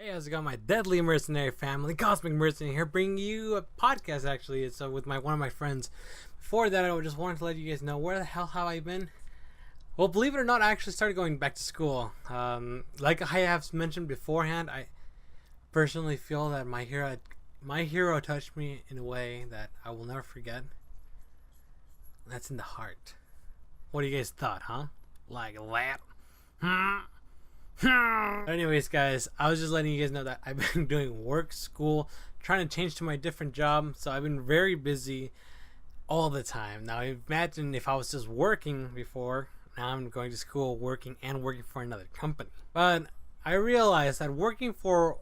Hey, how's it going, my deadly mercenary family? Cosmic Mercenary here, bringing you a podcast. Actually, it's with one of my friends. Before that, I just wanted to let you guys know where the hell have I been. Well, believe it or not, I actually started going back to school. Like I have mentioned beforehand, I personally feel that my hero touched me in a way that I will never forget. That's in the heart. What do you guys thought, huh? Like that? Anyways, guys, I was just letting you guys know that I've been doing work, school, trying to change to my different job. So I've been very busy all the time. Now, imagine if I was just working before. Now I'm going to school, working for another company. But I realized that working for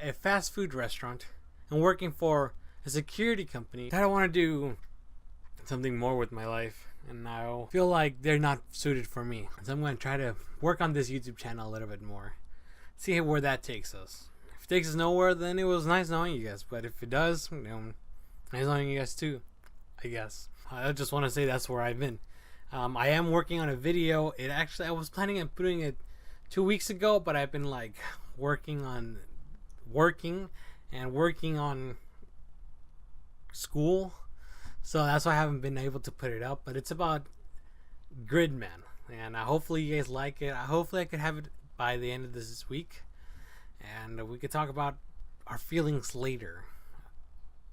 a fast food restaurant and working for a security company, that I want to do something more with my life. And I feel like they're not suited for me. So I'm going to try to work on this YouTube channel a little bit more. See where that takes us. If it takes us nowhere, then it was nice knowing you guys. But if it does, nice knowing you guys too, I guess. I just want to say that's where I've been. I am working on a video. I was planning on putting it 2 weeks ago, but I've been like working on school. So that's why I haven't been able to put it up. But it's about Gridman. And hopefully you guys like it. Hopefully I could have it by the end of this week. And we could talk about our feelings later.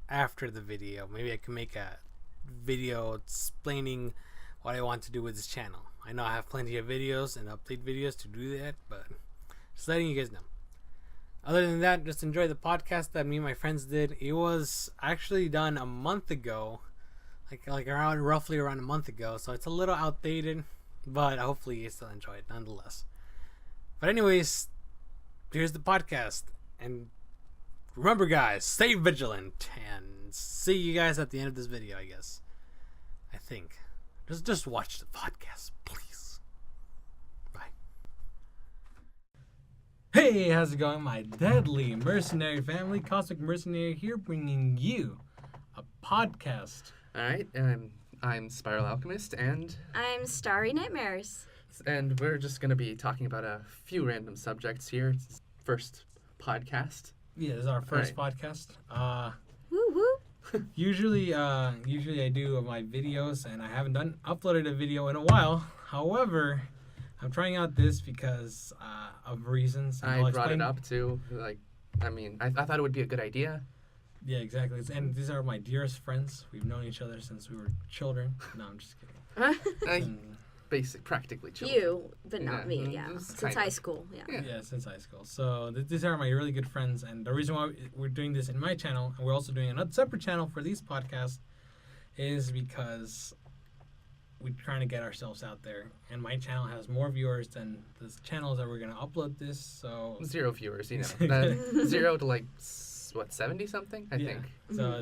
After the video. Maybe I can make a video explaining what I want to do with this channel. I know I have plenty of videos and update videos to do that. But just letting you guys know. Other than that, just enjoy the podcast that me and my friends did. It was actually done a month ago. Like roughly around a month ago, so it's a little outdated, but hopefully you still enjoy it nonetheless. But anyways, here's the podcast, and remember guys, stay vigilant, and see you guys at the end of this video, I guess. I think. Just watch the podcast, please. Bye. Hey, how's it going, my deadly mercenary family? Cosmic Mercenary here, bringing you a podcast. Alright, I'm Spiral Alchemist, and I'm Starry Nightmares. And we're just going to be talking about a few random subjects here. It's first podcast. Yeah, this is our first podcast. Woo woo. Usually I do my videos, and I haven't uploaded a video in a while. However, I'm trying out this because of reasons. I brought it up too. I thought it would be a good idea. Yeah, exactly. And these are my dearest friends. We've known each other since we were children. No, I'm just kidding. Practically children. You, but not me, yeah. Since high school, yeah. Yeah, since high school. So these are my really good friends. And the reason why we're doing this in my channel, and we're also doing another separate channel for these podcasts, is because we're trying to get ourselves out there. And my channel has more viewers than the channels that we're going to upload this. So 0 viewers, 0 to 70 something, I think. So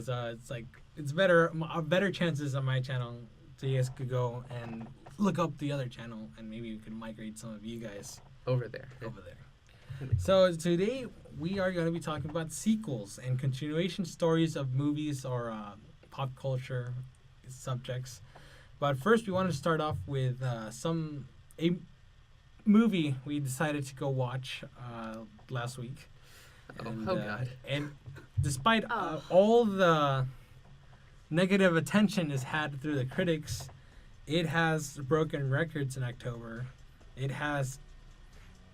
it's better chances on my channel, so you guys could go and look up the other channel, and maybe we could migrate some of you guys over there. So today we are going to be talking about sequels and continuation stories of movies or pop culture subjects. But first, we want to start off with a movie we decided to go watch last week. Oh God. And despite all the negative attention it's had through the critics, it has broken records in October. It has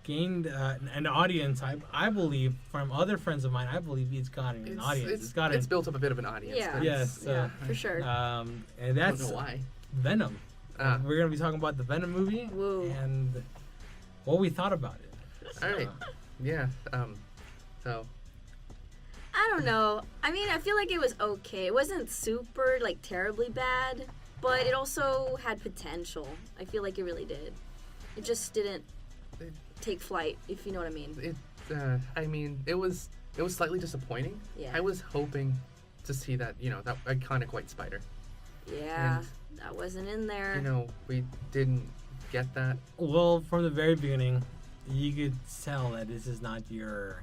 gained an audience, I believe, from other friends of mine. I believe it's gotten an audience. It's built up a bit of an audience. Yeah. Yes. Yeah, for sure. And that's I don't know why. Venom. We're going to be talking about the Venom movie. Woo. And what we thought about it. All right. Yeah. So I don't know. I mean, I feel like it was okay. It wasn't super, terribly bad, but it also had potential. I feel like it really did. It just didn't take flight, if you know what I mean. It was slightly disappointing. Yeah. I was hoping to see that iconic white spider. Yeah, that wasn't in there. We didn't get that. Well, from the very beginning, you could tell that this is not your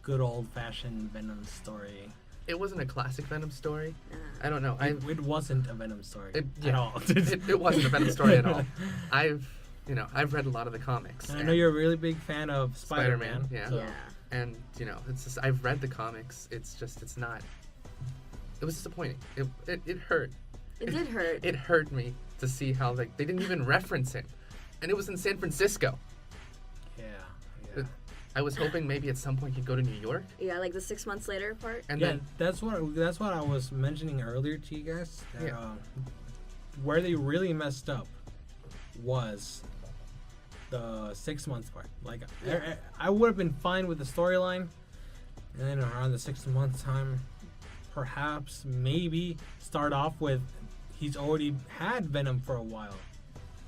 good old-fashioned Venom story. It wasn't a classic Venom story. I don't know. It wasn't a Venom story at all. it wasn't a Venom story at all. I've read a lot of the comics. And I know you're a really big fan of Spider-Man. Yeah. So. And, you know, it's just, I've read the comics. It's not, it was disappointing. It hurt. It did hurt. It hurt me to see how, like, they didn't even reference him. And it was in San Francisco. Yeah. I was hoping maybe at some point he'd go to New York. Yeah, like the 6 months later part. And Yeah, then, that's what I was mentioning earlier to you guys. That, Yeah. Where they really messed up was the 6 months part. Like, Yeah. I would have been fine with the storyline, and then around the 6 month time, perhaps maybe start off with he's already had Venom for a while.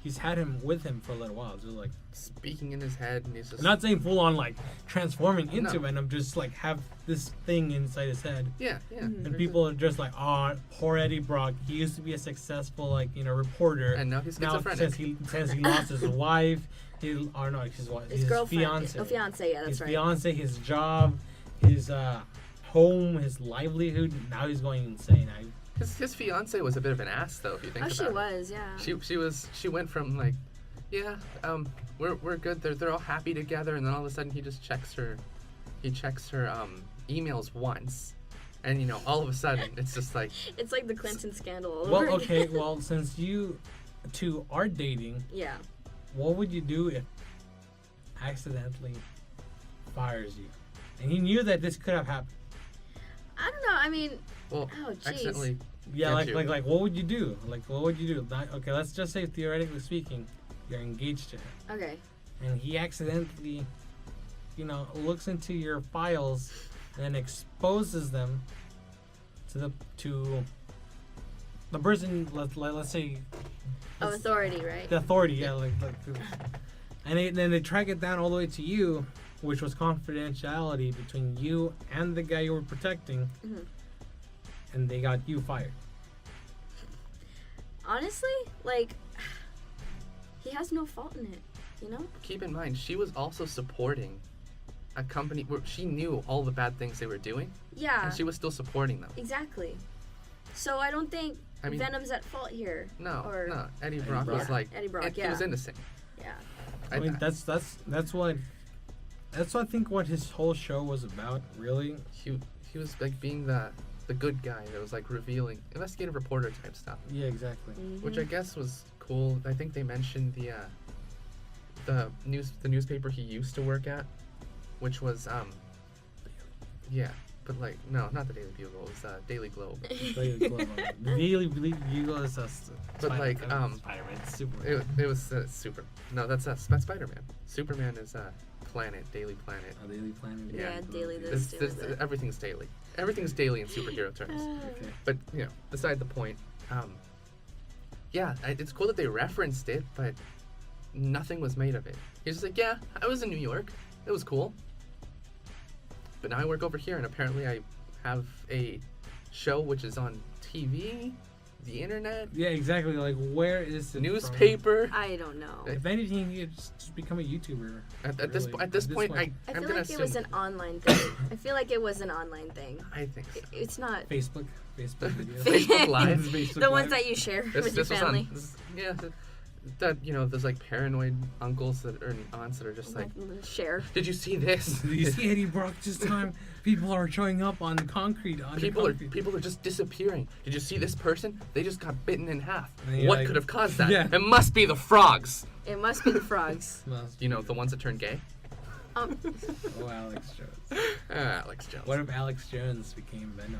He's had him with him for a little while. So like, speaking in his head, and he's just... I'm not saying full on like transforming into No. Venom, just like have this thing inside his head. Yeah. Mhm. And people are just like, oh, poor Eddie Brock. He used to be a successful, like, reporter. And now he's Now schizophrenic. since he lost his wife, his wife, His girlfriend. fiance. Oh, fiance, yeah, that's His right. fiance, his job, his home, his livelihood. Now he's going insane. His fiance was a bit of an ass, though, if you think Oh, about she it. was, yeah. She went from like, yeah, we're good. They're all happy together, and then all of a sudden he checks her emails once, and you know, all of a sudden it's just like, It's like the Clinton scandal all Well, over okay, again. well, since you two are dating, Yeah. what would you do if accidentally fires you? And he knew that this could have happened. I don't know. I mean, well, oh, jeez. accidentally. Yeah, Get like, you. like, what would you do? Like, what would you do? Okay, let's just say, theoretically speaking, you're engaged to him, Okay. and he accidentally, looks into your files and exposes them to the person. Let's say Of authority, right? the authority. Yeah, and then they track it down all the way to you, which was confidentiality between you and the guy you were protecting, Mhm. and they got you fired. Honestly, like, he has no fault in it, you know? Keep in mind, she was also supporting a company where she knew all the bad things they were doing, Yeah. and she was still supporting them. Exactly. So I don't think I mean, Venom's at fault here. no. Eddie Eddie Brock Brock. was like, Eddie Brock, and he yeah. was innocent. Yeah. I mean, that's what I think what his whole show was about, really. He was like being the good guy that was like revealing investigative reporter type stuff, Yeah, exactly. which I guess was cool. I think they mentioned the newspaper he used to work at, which was yeah, but like no, not the Daily Bugle, it was Daily Globe. The Daily Bugle is But like Spider-Man, Superman. it was that's Spider-Man. Superman is Planet, Daily Planet. Daily Planet. Yeah, Daily this, Daily that. Everything's daily. Everything's daily in superhero terms. Okay. But beside the point. It's cool that they referenced it, but nothing was made of it. He's just like, yeah, I was in New York. It was cool. But now I work over here, and apparently I have a show which is on TV, the internet, Yeah, exactly. Like, where is it newspaper. I don't know. from? If anything, you could just become a YouTuber. At this point, I I'm feel gonna like assume. it was an online thing. I feel like it was an online thing. I think so. It's not Facebook videos. Facebook Live. Facebook the ones Live. that you share with your This was family. that there's like paranoid uncles and aunts that are just like, Share. did you see this? Do you see Eddie Brock this time? People are showing up on concrete. People are just disappearing. Did you see this person? They just got bitten in half. And you're What like, could have caused that? yeah. It must be the frogs. It must be the frogs. The ones that turn gay. Oh, Alex Jones. Alex Jones. What if Alex Jones became Venom?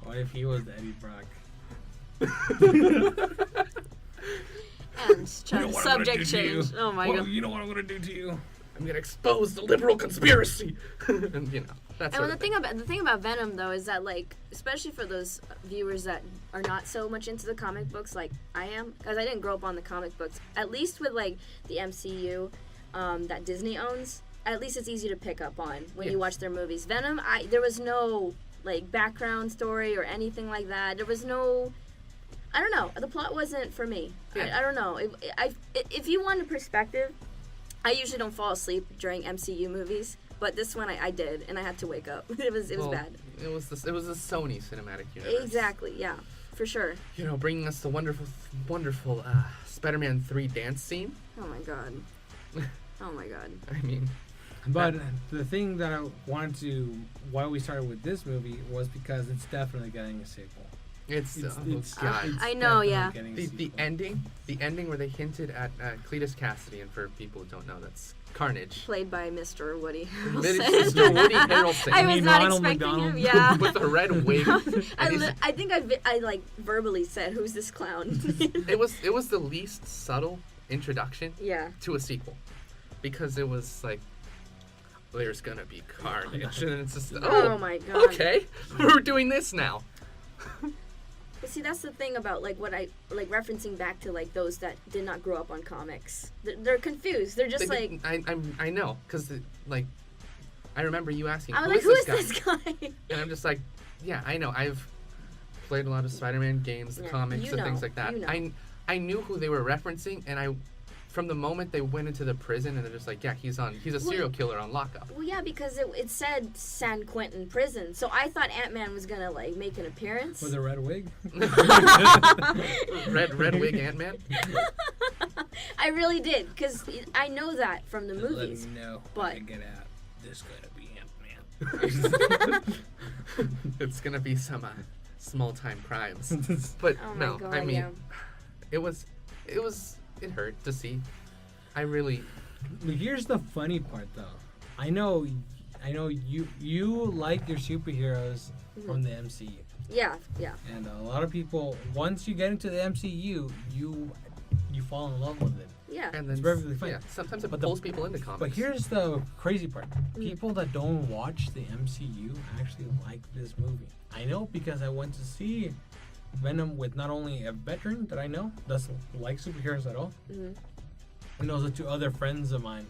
What if he was Eddie Brock? And You know what I'm gonna do subject to you? change. Oh my Well, god. you know what I'm gonna do to you? I'm gonna expose the liberal conspiracy. And that's And sort the of thing about Venom though is that, like, especially for those viewers that are not so much into the comic books like I am, because I didn't grow up on the comic books. At least with like the MCU that Disney owns, at least it's easy to pick up on when you Yes. watch their movies. Venom, there was no like background story or anything like that. There was no. I don't know. The plot wasn't for me. Yeah. I don't know. If you want a perspective, I usually don't fall asleep during MCU movies, but this one I did, and I had to wake up. It was bad. It was the Sony cinematic universe. Exactly. Yeah, for sure. Bringing us the wonderful Spider-Man 3 dance scene. Oh my god. Oh my god. I mean, But the thing that I wanted to, why we started with this movie was because it's definitely getting a sequel. It's God. I know, yeah. The ending where they hinted at Cletus Cassidy, and for people who don't know, that's Carnage. Played by Mr. Woody Mr. Woody Harrelson. I was not Ronald expecting McDonald. him. Yeah. With the red wig. I think I like verbally said, "Who's this clown?" It was the least subtle introduction Yeah. to a sequel, because it was like, there's gonna be carnage, and it's just Oh my God. okay, we're doing this now. But see, that's the thing about like what I like referencing back to like those that did not grow up on comics. They're confused. They're just like, I know, because like I remember you asking, I was like, who is this guy? And I'm just like, yeah, I know. I've played a lot of Spider-Man games, the Yeah, comics, you and know, things like that. you know. I knew who they were referencing, and from the moment they went into the prison, and they're just like, yeah, he's a serial killer on lockup. Well, yeah, because it said San Quentin prison, so I thought Ant-Man was gonna like make an appearance. With a red wig? red wig Ant-Man. I really did, because I know that from the Just movies. Let me know but- when I get out. This gonna be Ant-Man. It's gonna be some small time crimes, but Oh my no, God, I mean, yeah. it hurt to see. I really, But here's the funny part, though. I know you like your superheroes from the MCU, Yeah. and a lot of people, once you get into the MCU, you fall in love with it. Yeah. and It's then perfectly fine. yeah, sometimes it But pulls people into comics. But here's the crazy part: Mm. people that don't watch the MCU actually like this movie. I know because I went to see Venom with not only a veteran that I know doesn't like superheroes at all, Mhm. and also two other friends of mine,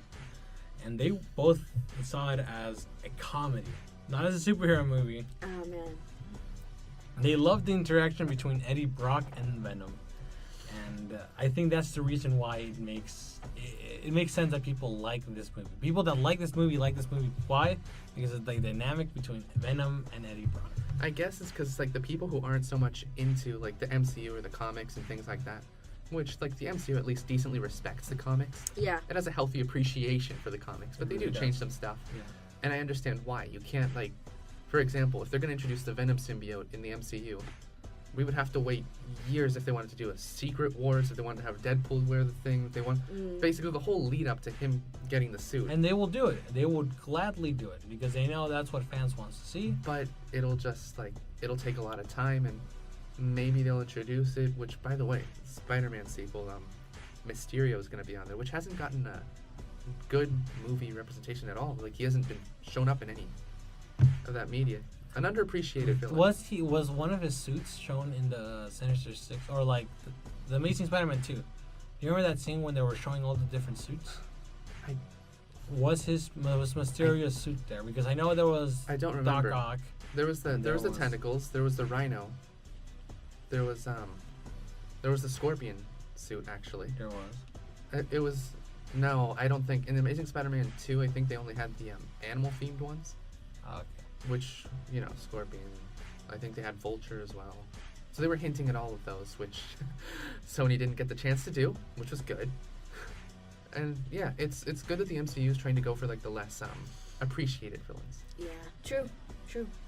and they both saw it as a comedy, not as a superhero movie. Oh man. They loved the interaction between Eddie Brock and Venom, and I think that's the reason why it makes sense that people like this movie. People that like this movie. Why? Because of the dynamic between Venom and Eddie Brock. I guess it's because like the people who aren't so much into like the MCU or the comics and things like that, which like the MCU at least decently respects the comics. Yeah. It has a healthy appreciation for the comics, but they do It change does. some stuff. Yeah. And I understand why. You can't like, for example, if they're going to introduce the Venom symbiote in the MCU, we would have to wait years if they wanted to do a Secret Wars, if they wanted to have Deadpool wear the thing, if they want basically the whole lead up to him getting the suit. And they will do it. They would gladly do it because they know that's what fans want to see. But it'll just like it'll take a lot of time, and maybe they'll introduce it. Which, by the way, Spider-Man sequel, Mysterio is going to be on there, which hasn't gotten a good movie representation at all. Like he hasn't been shown up in any of that media. An underappreciated villain. Was one of his suits shown in the Sinister Six or like the Amazing Spider-Man 2? Do you remember that scene when they were showing all the different suits? Was Mysterio's suit there? Because I know there was I don't remember. Doc Ock. There was the tentacles. There was the Rhino. There was the Scorpion suit actually. There was. It was no, I don't think in the Amazing Spider-Man 2. I think they only had the animal themed ones, Okay. which Scorpion. I think they had Vulture as well. So they were hinting at all of those, which Sony didn't get the chance to do, which was good. And yeah, it's good that the MCU is trying to go for like the less appreciated villains. Yeah. True.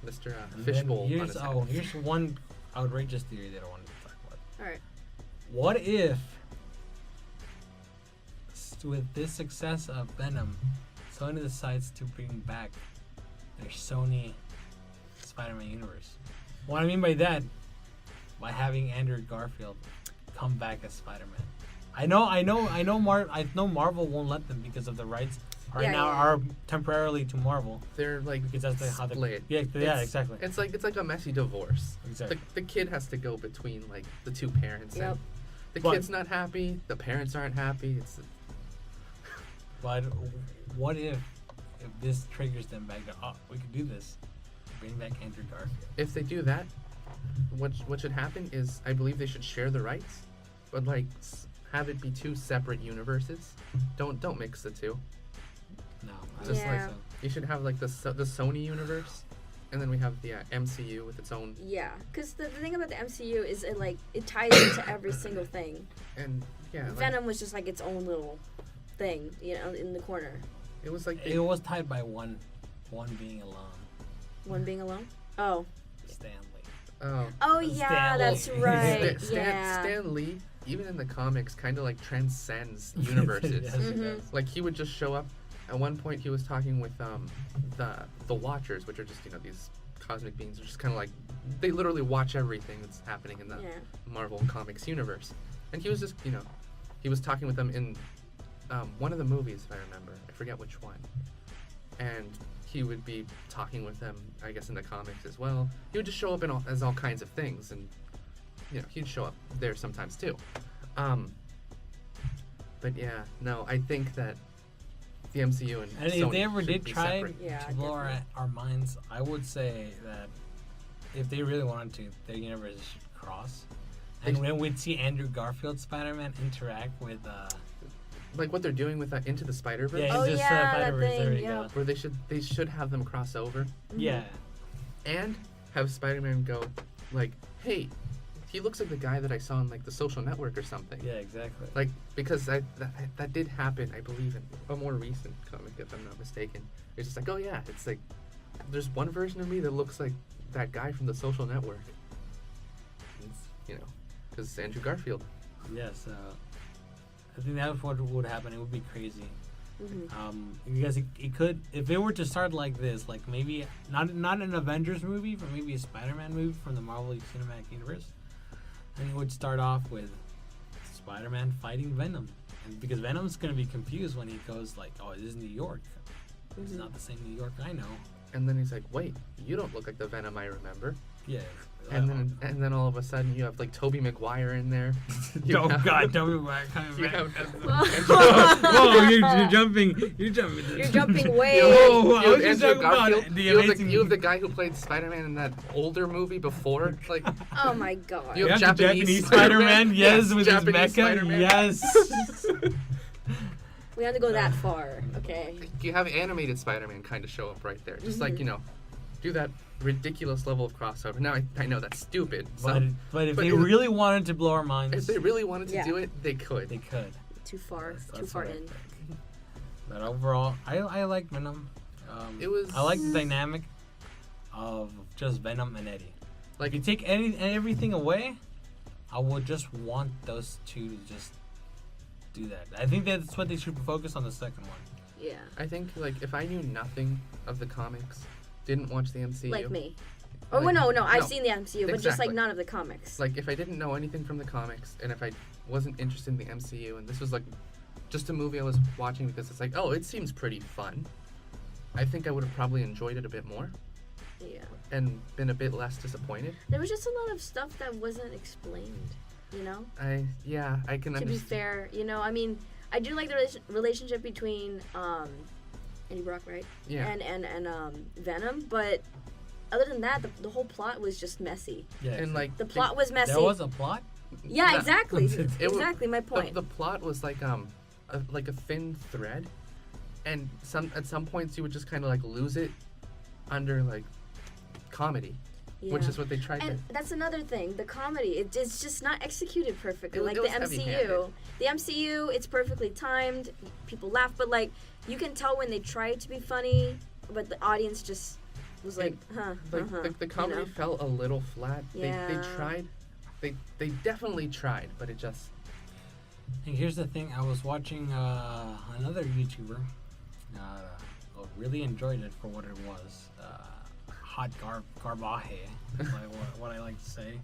Mr. And then Fishbowl. on Here's his head. here's one outrageous theory that I wanted to talk about. All right. What if, with this success of Venom, Sony decides to bring back their Sony Spider-Man universe? What I mean by that, by having Andrew Garfield come back as Spider-Man. I know Marvel won't let them because of the rights are temporarily to Marvel. They're like Because that's how they split. Yeah, exactly. It's like a messy divorce. Exactly. The kid has to go between like the two parents. Yep. And the But- kid's not happy. The parents aren't happy. It's But what if this triggers them back to, we could do this, bring back Andrew Garfield. if they do that, what should happen is I believe they should share the rights, but like have it be two separate universes. Don't mix the two. No, I Just don't Yeah. think so. You should have like the Sony universe, and then we have the MCU with its own. Yeah. Because the thing about the MCU is it ties into every single thing. And yeah, like, Venom was just like its own little thing, in the corner. It was like It was tied by one being alone. One being alone. Oh. Stanley. Oh yeah, Stan that's Lee. right. Stan Lee, even in the comics, kind of like transcends universes. Yes, he does. Like he would just show up. At one point, he was talking with the Watchers, which are just these cosmic beings. Are just kind of like they literally watch everything that's happening in the Marvel Comics universe. And he was just he was talking with them in one of the movies, if I remember. I forget which one. And he would be talking with them, I guess, in the comics as well. He would just show up as all kinds of things, and he'd show up there sometimes too. But yeah, no, I think that the MCU and if Sony they ever should did be try separate. to blow our minds, I would say that if they really wanted to, their universes should cross. And when we'd see Andrew Garfield's Spider-Man interact with like what they're doing with Into the Spider-Verse, yeah, Oh, just yeah, that Spider-Verse, there thing, you go. where they should have them cross over Yeah. and have Spider-Man go like, hey, he looks like the guy that I saw in like The Social Network or something. Yeah, exactly. Like, because that did happen, I believe, in a more recent comic, if I'm not mistaken. It's just like, oh yeah, it's like, there's one version of me that looks like that guy from The Social Network. It's, because it's Andrew Garfield. Yeah, so I think that's what would happen. It would be crazy. Because it could, if it were to start like this, like maybe not an Avengers movie, but maybe a Spider-Man movie from the Marvel Cinematic Universe, and it would start off with Spider-Man fighting Venom, and because Venom's gonna be confused when he goes like, "Oh, this is New York. It's not the same New York I know." And then he's like, "Wait, you don't look like the Venom I remember." Yeah. And then all of a sudden you have like Tobey Maguire in there. Oh God, Tobey Maguire coming You back. have Whoa, you're jumping. You're jumping. You're jumping way. Whoa, I You was have just Andrew talking about Garfield. the You have amazing. you have the guy who played Spider-Man in that older movie before. Like, Oh my god. You You have have the Japanese Japanese Spider-Man? Spider-Man, yes, Yes, with Japanese his mecha, Spider-Man. yes. We have to go that far. Okay. you have animated Spider-Man kind of show up right there. Just Mm-hmm. like, do that ridiculous level of crossover. Now, I know that's stupid. But if but they it- really wanted to blow our minds, if they really wanted to Yeah. do it, they could. they could. Too far. That's Too far what I in. think. But overall, I like Venom. It was- I like the dynamic of just Venom and Eddie. Like, If you take everything away, I would just want those two to just do that. I think that's what they should focus on the second one. Yeah. I think, like, if I knew nothing of the comics, didn't watch the MCU. Like me. Oh, Like- no, I've no, seen the MCU, but just exactly. like none of the comics. Like, if I didn't know anything from the comics, and if I wasn't interested in the MCU, and this was, like, just a movie I was watching because it's like, oh, it seems pretty fun, I think I would have probably enjoyed it a bit more Yeah. and been a bit less disappointed. There was just a lot of stuff that wasn't explained, I can To be understand. fair, I mean, I do like the relationship between Eddie Brock, right? Yeah. And Venom, but other than that, the whole plot was just messy. Yeah. And, like, The plot was messy. there was a plot. Yeah, No. exactly. It was- Exactly my point. The plot was like a thin thread, and at some points you would just kind of like lose it under like comedy, which Yeah. is what they tried And to. that's another thing. The comedy, it's just not executed perfectly. It Like the was MCU. heavy-handed. The MCU, it's perfectly timed. People laugh, but like you can tell when they try to be funny, but the audience just was like, Like the comedy felt a little flat. They Yeah. tried. They definitely tried, but it just. And here's the thing: I was watching another YouTuber. Really enjoyed it for what it was. Hot garbaje, is what I like to say.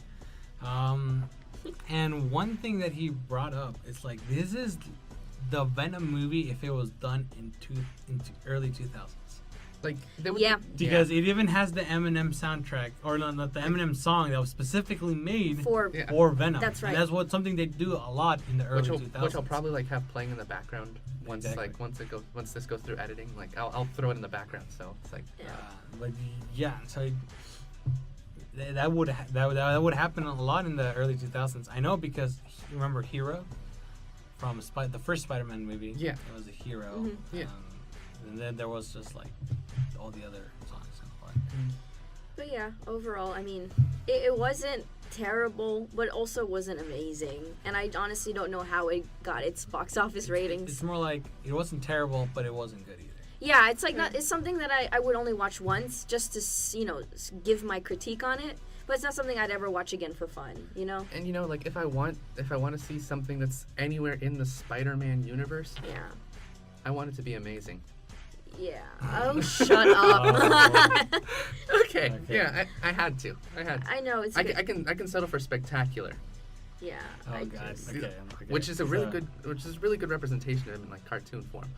And one thing that he brought up is like this is the Venom movie if it was done into early 2000s. Like they would, Yeah. Because it even has the Eminem soundtrack, or not the Eminem song that was specifically made For Yeah. for Venom. That's right. And that's something they do a lot in the early 2000s. which I'll probably like have playing in the background once Exactly. once this goes through editing. Like I'll throw it in the background. So it's like But yeah, so that would happen a lot in the early 2000s. I know because remember Hero from the first Spider-Man movie. Yeah. it was a Hero. Mhm. Yeah. And then there was just like all the other songs. But yeah, overall, I mean, it wasn't terrible, but also wasn't amazing. And I honestly don't know how it got its box office ratings. It's more like it wasn't terrible, but it wasn't good either. Yeah, it's like not. It's something that I would only watch once just to give my critique on it. But it's not something I'd ever watch again for fun, you know. And like if I want to see something that's anywhere in the Spider-Man universe, Yeah. I want it to be amazing. Yeah. Oh, shut up. Okay. Yeah, I had to. I know it's. I can settle for spectacular. Yeah. Oh I god. just- Okay. Which is really good representation of him in like cartoon form.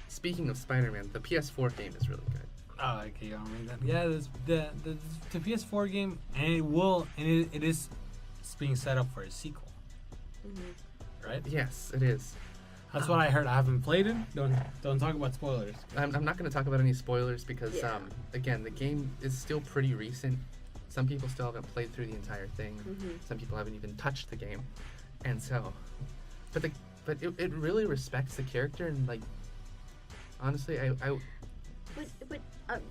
Speaking of Spider-Man, the PS4 game is really good. Oh, okay. You want me then? Yeah, the PS4 game, and it is being set up for a sequel, right? Yes, it is. That's what I heard. I haven't played it. Don't talk about spoilers. I'm not going to talk about any spoilers because Yeah. again, the game is still pretty recent. Some people still haven't played through the entire thing. Some people haven't even touched the game, and so, but it really respects the character, and like honestly, But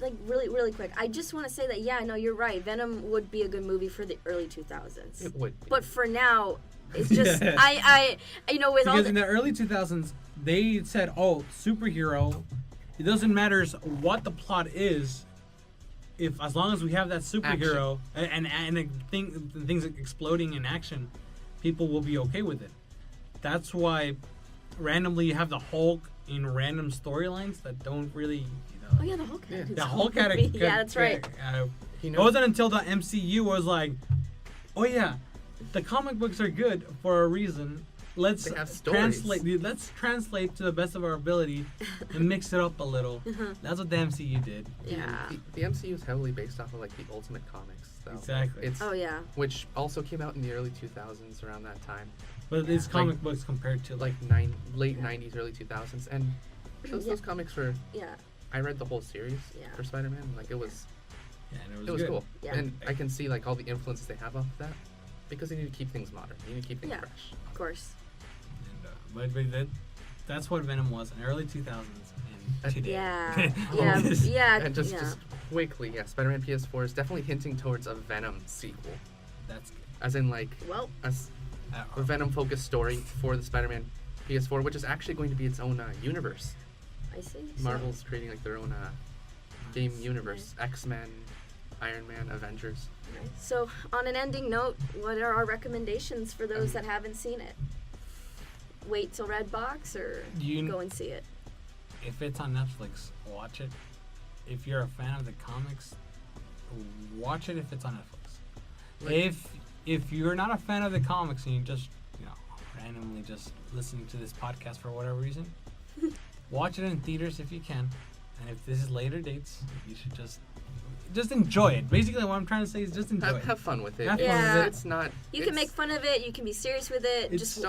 like really quick, I just want to say that no, you're right. Venom would be a good movie for the early 2000s. it would be. But for now, it's just I with all Because in the early 2000s, they said, "Oh, superhero. It doesn't matter what the plot is, as long as we have that superhero and things exploding in action, people will be okay with it." That's why randomly you have the Hulk in random storylines that don't really. Oh yeah, the Hulk had his The own Hulk had a movie. good, Yeah, that's right. It wasn't until the MCU was like, "Oh yeah, the comic books are good for a reason. Let's They have stories. translate to the best of our ability and mix it up a little." That's what the MCU did. Yeah. The MCU is heavily based off of like the Ultimate Comics, though. Exactly. It's Oh yeah. which also came out in the early 2000s around that time, But it's comic books compared to like late 90s, early 2000s, and those comics were. Yeah. I read the whole series Yeah. for Spider-Man. Like it was and it was good. cool, Yeah. and I can see like all the influences they have off of that because they need to keep things modern. They need to keep things Yeah. fresh. Of course. And, but that's what Venom was in early 2000s and today. Yeah. Yeah. And just yeah. quickly, Spider-Man PS4 is definitely hinting towards a Venom sequel, That's good. as in like Well, a Venom-focused story for the Spider-Man PS4, which is actually going to be its own universe. I see. Marvel's creating like their own game universe. X-Men, Iron Man, Avengers. So, on an ending note, what are our recommendations for those that haven't seen it? Wait till Redbox or go and see it? If it's on Netflix, watch it. If you're a fan of the comics, watch it if it's on Netflix. Like- If you're not a fan of the comics and you just randomly just listening to this podcast for whatever reason, watch it in theaters if you can. And if this is later dates, you should just enjoy it. Basically, what I'm trying to say is just enjoy it. Have fun with it. Have fun with it. It's not. You can make fun of it. You can be serious with it. It's- Just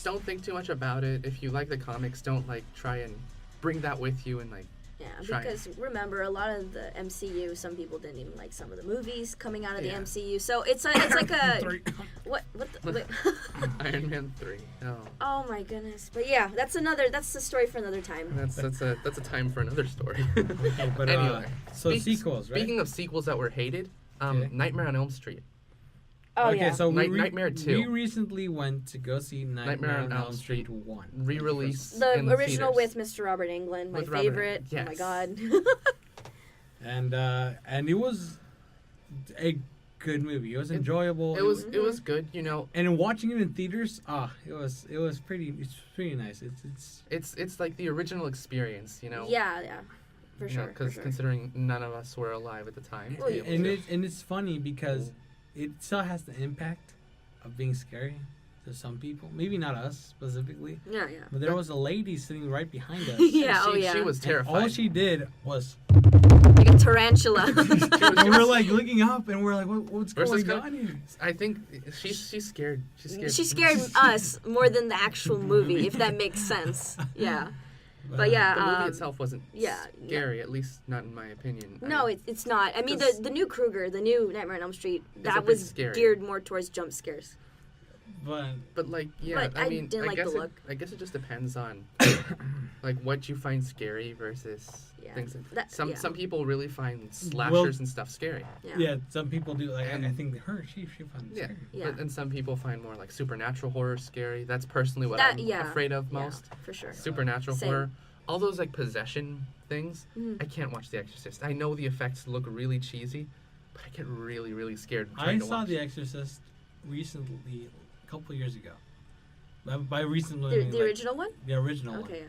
Don't think too much about it. If you like the comics, don't like try and bring that with you and like. Yeah, Try because remember, a lot of the MCU, some people didn't even like some of the movies coming out of the Yeah. MCU. So it's like a what the, wait. Iron Man 3. Oh. Oh my goodness! But yeah, that's the story for another time. That's a time for another story. Okay, but Anyway, so sequels, right? Speaking of sequels that were hated, Okay. Nightmare on Elm Street. Oh okay, yeah. so Nightmare 2. We recently went to go see Nightmare on Elm Street 1. Re-release. the in original theaters. with Mr. Robert Englund, my With Robert favorite. Englund, Oh my yes. god. And it was a good movie. It was enjoyable. It was good, And watching it in theaters, it was pretty nice. It's like the original experience, Yeah, for sure. Because considering none of us were alive at the time. Well, to be able to- and it's funny because it still has the impact of being scary to some people. Maybe not us specifically, Yeah. but there was a lady sitting right behind us. Yeah. She was And terrified. all she did was, Like a tarantula. and we're like looking up, and we're like, what's Versus going on here? I think she's scared. She scared us more than the actual movie, if that makes sense. Yeah. But yeah, The movie itself wasn't yeah, scary, at least not in my opinion. No, it's not. I mean, the new Krueger, the new Nightmare on Elm Street, a that bit was scary. geared more towards jump scares. But like, But I mean, didn't like guess the look. I guess it just depends on like what you find scary versus Yeah. things. That- Some yeah. some people really find slashers and stuff scary. yeah, some people do. Like And- I think she found it Yeah. scary. Yeah. And some people find more like supernatural horror scary. That's personally what That- I'm yeah. afraid of Yeah, most. for sure. Supernatural Same. horror. all those like possession things, I can't watch The Exorcist. I know the effects look really cheesy, but I get really, really scared. I saw The Exorcist recently, a couple years ago. By recently, The original one? The original one. Okay,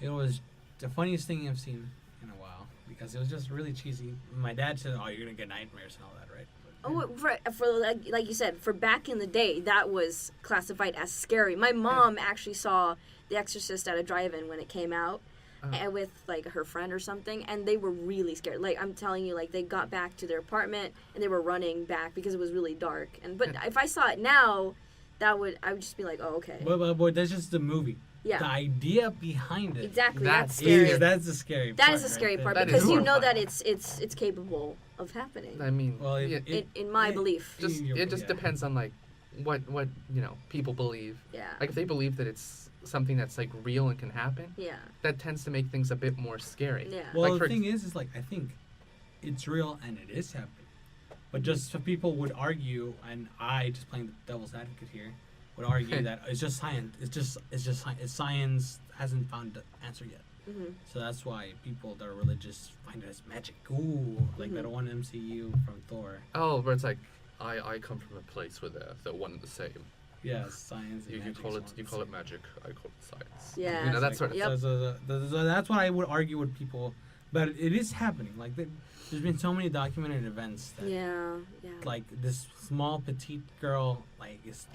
yeah. It was the funniest thing I've seen in a while because it was just really cheesy. My dad said, "Oh, you're gonna get nightmares and all that, right?" For like you said, for back in the day, that was classified as scary. My mom actually saw The Exorcist at a drive-in when it came out, and with like her friend or something, and they were really scared. Like I'm telling you, like they got back to their apartment and they were running back because it was really dark. But if I saw it now, I would just be like, oh, okay. But that's just the movie. Yeah. The idea behind it. Exactly. That's That's scary. That's the scary part. That is the scary part That is because you know that horrifying. it's capable of happening. I mean, Well, in my belief. it just depends on like what people believe. Yeah. Like if they believe that it's something that's like real and can happen, Yeah. that tends to make things a bit more scary. Yeah. Well, Like, the thing is like I think it's real and it is happening. But just so people would argue, and I just playing the devil's advocate here, would argue that it's just science. It's just science. Science hasn't found the answer yet. Mm-hmm. So that's why people that are religious find it as magic. Ooh, like that one MCU from Thor. Oh, where it's like, I come from a place where they're one and the same. Yeah, science. And You magic call it is one you and call the it magic. I call it science. Yeah. You know that It's sort of. like- Yep. so that's what I would argue with people. But it is happening. Like there's been so many documented events that Yeah. Yeah. like this small petite girl like is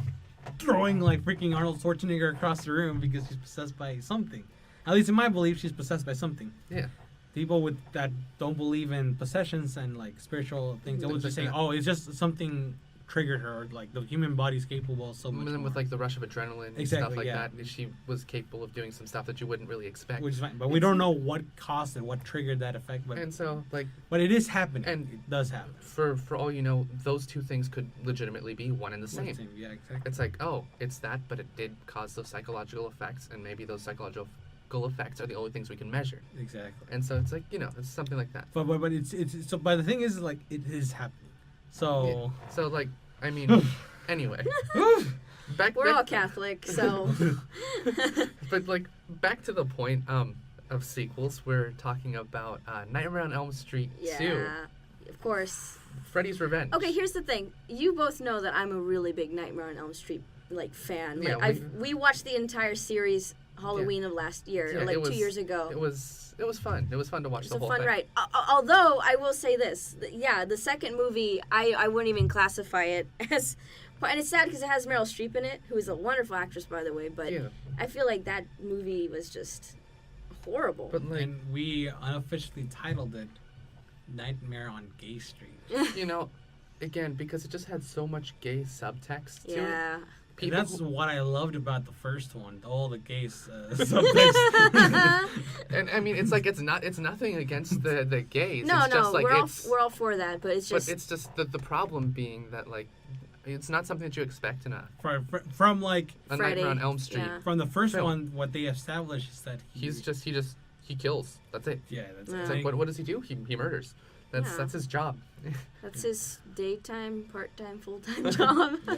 throwing like freaking Arnold Schwarzenegger across the room because she's possessed by something. At least in my belief, she's possessed by something. Yeah. People that don't believe in possessions and like spiritual things, they will just say, Like that. "Oh, it's just something triggered her." Or, like the human body's capable of so much. And then with more. like the rush of adrenaline and Exactly, stuff like yeah. that, she was capable of doing some stuff that you wouldn't really expect. Which is fine, but we don't know what caused and what triggered that effect. But And so, like, it is happening. and It does happen. for all you know, those two things could legitimately be one and the same. Yeah, exactly. It's like, oh, it's that, but it did cause those psychological effects, and maybe those psychological effects are the only things we can measure. Exactly. And so it's like, it's something like that. But it's so. But the thing is, like, it is happening. So. So like, I mean, anyway, We're all Catholic, so. But like, back to the point of sequels, we're talking about Nightmare on Elm Street 2, Yeah. Of course. Freddy's Revenge. Okay, here's the thing. You both know that I'm a really big Nightmare on Elm Street fan. Yeah, Like we watched the entire series Halloween of last year, Yeah, or like it was- 2 years ago. It was fun. It was fun to watch It's the a whole fun thing. ride. Although I will say this, yeah, the second movie I wouldn't even classify it as, and it's sad because it has Meryl Streep in it, who is a wonderful actress by the way. But Yeah. I feel like that movie was just horrible. But like, And we unofficially titled it Nightmare on Gay Street. again, because it just had so much gay subtext to it. yeah. And that's what I loved about the first one, all the gay subtext. And I mean, it's like it's nothing against the gays. No, it's just like we're all for that, but it's just But it's just the problem being that like it's not something that you expect in a from like Freddy, Nightmare on Elm Street. yeah. from the first Film. one, what they established is that He kills. That's it. yeah, that's Yeah. It's like what does he do? He murders. Yeah. That's his job. that's his daytime, part-time, full-time job. Yeah.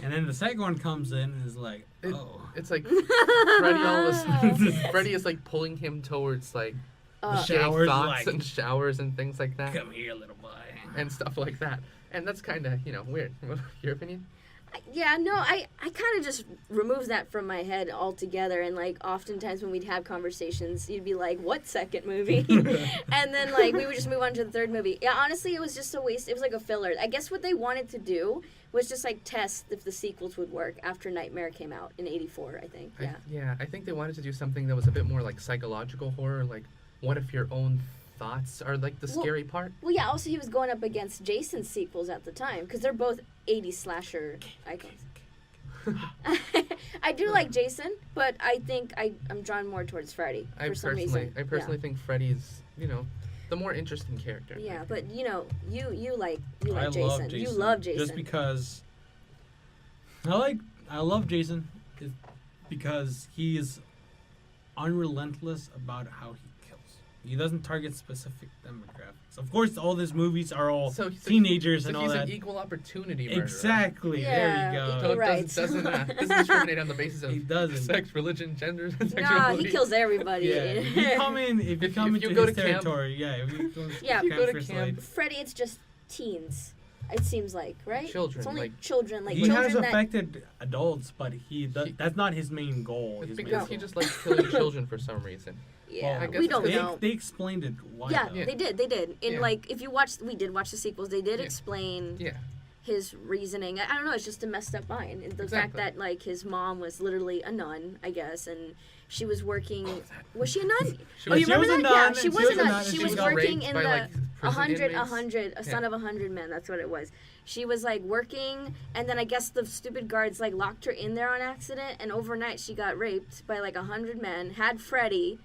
And then the second one comes in and is like, oh, It's like Freddy all of a sudden, Freddy is like pulling him towards like gay Showers, thoughts like- and showers and things like that come here, little boy. and stuff like that. And that's kind of weird. Your opinion? Yeah, no, I kind of just removed that from my head altogether. And, like, oftentimes when we'd have conversations, you'd be like, what second movie? And then, like, we would just move on to the third movie. Yeah, honestly, it was just a waste. It was like a filler. I guess what they wanted to do was just, like, test if the sequels would work after Nightmare came out in 84, I think. Yeah. I think they wanted to do something that was a bit more like psychological horror. Like, what if your own thoughts are like the scary part? Well, yeah, also he was going up against Jason's sequels at the time, because they're both 80s slasher icons. I do like Jason, but I think I'm drawn more towards Freddy for some reason. I personally think Freddy's, the more interesting character. Yeah, but you like I Jason. love Jason. You love Jason. Just because I love Jason because he is unrelentless about how he kills. He doesn't target specific demographics. Of course, all these movies are all So teenagers so and all he's that. an equal opportunity murderer. Exactly. Yeah, there you equal go. So it rights. doesn't discriminate on the basis of He doesn't. sex, religion, gender, Nah, sexuality. he kills everybody. Yeah. If you come in, if you come if you into go his to camp- territory, yeah. If you go, Yeah. If you go to First camp, Light, Freddy, it's just teens. It seems like, right? Children, It's only like- children, like he children has that. affected adults, but that's not his main goal. It's His main because goal. he just likes killing children for some reason. Yeah, I guess we it's don't because know. They explained it. Why? Yeah, though. they did. And Yeah. like, if you we did watch the sequels. They did Yeah. explain Yeah. his reasoning. I don't know. It's just a messed up mind. And the fact Exactly. that like his mom was literally a nun, I guess, and she was working. Oh, Was she a nun? She Oh, you she remember was a that? Yeah, nun, she and was she a was a nun. nun, and She she was got working raped in by, the like, prison inmates. a son of 100 men. That's what it was. She was like working, and then I guess the stupid guards like locked her in there on accident, and overnight she got raped by like 100 men. Had Freddy,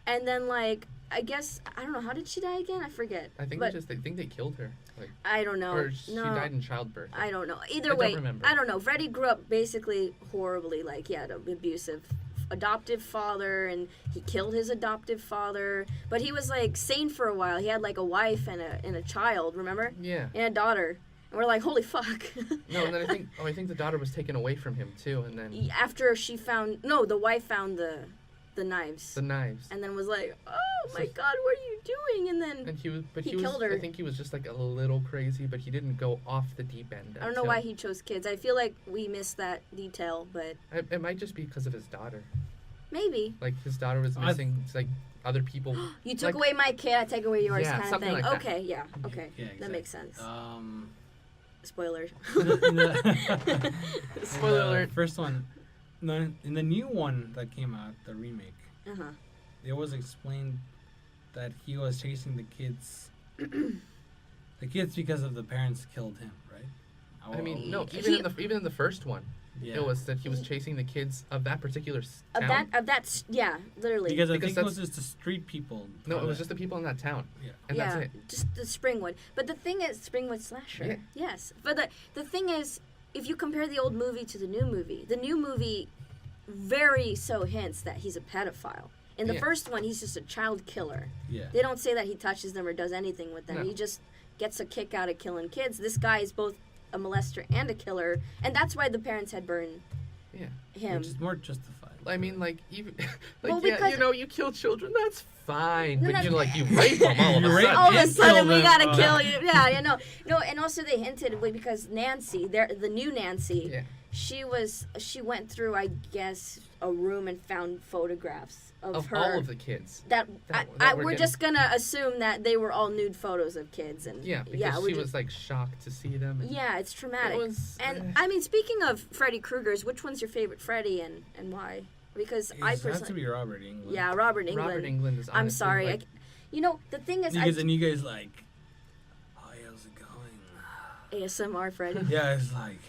and then like I guess I don't know, how did she die again? I forget. I think but they think they killed her. Like, I don't know. or she no. died in childbirth. I don't know. I Either don't way, remember. I don't know. Freddy grew up basically horribly, like he had an abusive adoptive father, and he killed his adoptive father. But he was like sane for a while. He had like a wife and a child, remember? Yeah. And a daughter. And we're like, holy fuck. No, and then I think the daughter was taken away from him too, and then After she found the wife found the knives. the knives. And then was like, oh my god, what are you doing? And then And he was killed her. I think he was just like a little crazy, but he didn't go off the deep end. I don't know why he chose kids. I feel like we missed that detail, but It might just be because of his daughter. maybe. Like his daughter was missing. It's like other people. You took like- away my kid, I take away yours, Yeah, kind of something thing. like that. Okay, yeah, okay, Yeah, that makes sense. exactly. Spoilers. In the Spoiler alert. First one, no, in the new one that came out, the remake, Uh-huh. it was explained that he was chasing the kids. The kids because of the parents killed him, right? I mean, no. He- Even in the first one, Yeah. it was that he was chasing the kids of that particular Of town. that, yeah, literally. because I because think it was that's- just the street people. No, for it was that. just the people in that town, Yeah. and yeah, that's it. just the Springwood. But the thing is, Springwood slasher. Yeah. Yes, but the thing is, if you compare the old movie to the new movie very so hints that he's a pedophile. In the Yeah. first one, he's just a child killer. Yeah. They don't say that he touches them or does anything with them. No. He just gets a kick out of killing kids. This guy is both a molester and a killer, and that's why the parents had burned Yeah. him. Which is more justified. I mean, like even like Well, yeah, because- you know, you kill children, that's fine. No, But no. you rape them all of You a rape sudden. All of a and sudden, kill we them. gotta Oh. kill you. Yeah, you know. No, and also they hinted because Nancy, the new Nancy, Yeah. she went through, I guess, a room and found photographs of her. all of the kids. that that we're were just gonna assume that they were all nude photos of kids, and Yeah, because yeah, she was like shocked to see them. And yeah, it's traumatic. It was, And I mean, speaking of Freddy Krueger's, which one's your favorite Freddy and why? Because I It has to personally, be Robert Englund. yeah, Robert Englund. Robert Englund is. I'm honestly, sorry, like, you know the thing is, Because then you guys like, oh, how's it going? ASMR Freddy. Yeah, it's like,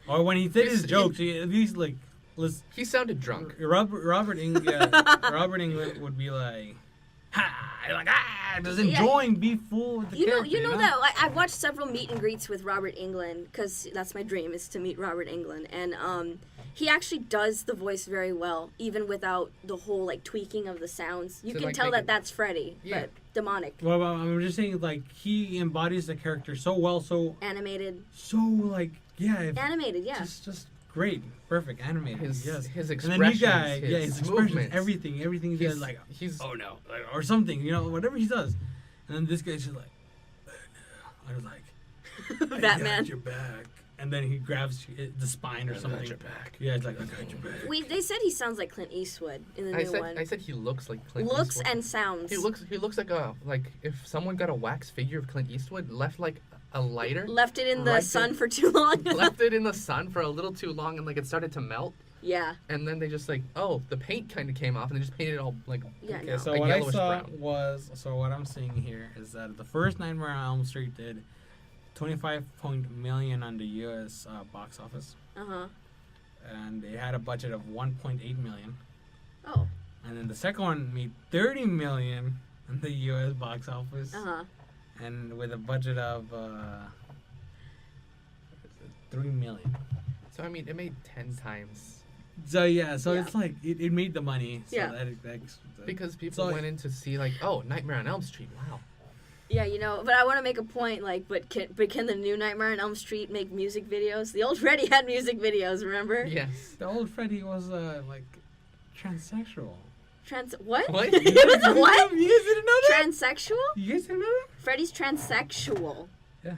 or when he did his He's- jokes, he's like, let's. he sounded drunk. Robert Englund would be like, ha, like just enjoying, be full with the character. You know that I've watched several meet and greets with Robert Englund because that's my dream is to meet Robert Englund, and he actually does the voice very well, even without the whole like tweaking of the sounds. You So, can like, tell make that it- that's Freddy, Yeah. but demonic, Well, I'm just saying, like, he embodies the character so well, so like, yeah, animated, yeah. just great, perfect, animated, His yes. his And expressions, the new guy, his yeah, his expressions, movements. everything he does, like, he's oh no, like, or something, whatever he does, and then this guy's just like, oh, no. I was like, I Batman. got your back, and then he grabs the spine or something. back. Yeah, it's like, I got your back. They said he sounds like Clint Eastwood in the new one. I said he looks like Clint Looks Eastwood. and sounds. He looks like if someone got a wax figure of Clint Eastwood, left like a lighter, left it in the Right sun there. for too long. left it in the sun for a little too long, and like it started to melt, Yeah. and then they just like, oh, the paint kind of came off, and they just painted it all like. Yeah. Okay, No. so Like what I yellowish saw brown. was, what I'm seeing here is that the first Nightmare on Elm Street did 25 million on the U.S. Box office, Uh-huh. and they had a budget of 1.8 million. Oh. And then the second one made 30 million in the U.S. box office, Uh-huh. and with a budget of 3 million. So I mean, it made 10 times So yeah, so Yeah. it's like it made the money. So Yeah. that's Because people went in to see like, oh, Nightmare on Elm Street. Wow. Yeah, but I want to make a point, like, but can the new Nightmare on Elm Street make music videos? The old Freddy had music videos, remember? Yes. the old Freddy was like transsexual. What? What? It was a what? You guys didn't know that? Transsexual? You guys didn't know that? Freddy's transsexual. Yeah.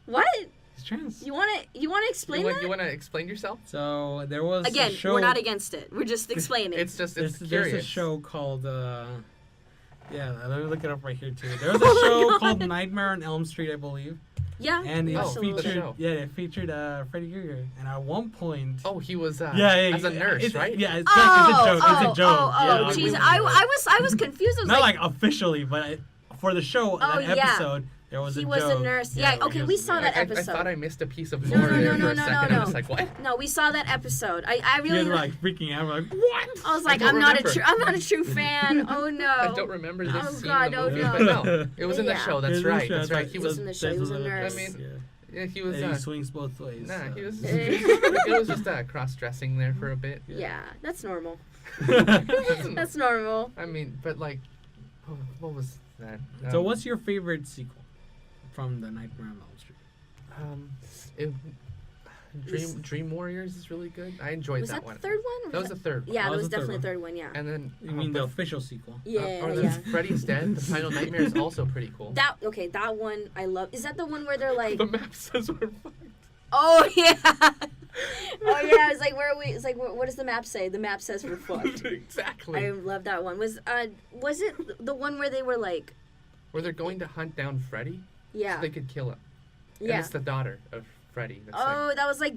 What? He's trans. You wanna explain that? You want to explain yourself? So there was Again, a show. we're not against it. We're just explaining. It's just There's curious. a show called yeah, let me look it up right here too. There was a show called Nightmare on Elm Street, I believe, yeah. and it absolutely. featured Freddy Krueger, and at one point, Oh, he was as a nurse, right? Yeah, it's a joke. It's a joke. Oh, yeah. jeez. I was confused. I was Not like officially, but for the show, that yeah. episode, there was he a was joke. a nurse. Yeah, where okay, he we was- saw that I episode. thought I missed a piece of No, lore there no, for a no, second. no. I was like, what? No, we saw that episode. I You really. guys were like freaking out. We're like, what? I was like, don't I'm not remember. a true fan. Oh no. I don't remember this Oh, scene God, in the oh, movie, no. but no, it was in the Yeah. show. That's It was in the right. show, That's right. He was in the show. He was a nurse. I mean, yeah. yeah, he was. And he swings both ways. Nah, so. he was. It was just cross-dressing there for a bit. Yeah, that's normal. That's That's normal. I mean, but like, what was that? So what's your favorite sequel from the Nightmare on Elm Street? It, Dream Warriors is really good. I enjoyed Was that that one. the third one? Or That was the third. Yeah, That that was was the third definitely the one. third one. Yeah. And then You mean the official sequel? Yeah, or yeah. Freddy's Dead. The Final Nightmare is also pretty cool. That one I love. Is that the one where they're like? The map says we're fucked. Oh yeah. Oh yeah. It's like where are we? It's like what does the map say? The map says we're fucked. Exactly. I love that one. Was it the one where they were like? Where they're going to hunt down Freddy Yeah. so they could kill him. And Yeah. it's the daughter of Freddy. That's Oh, that was like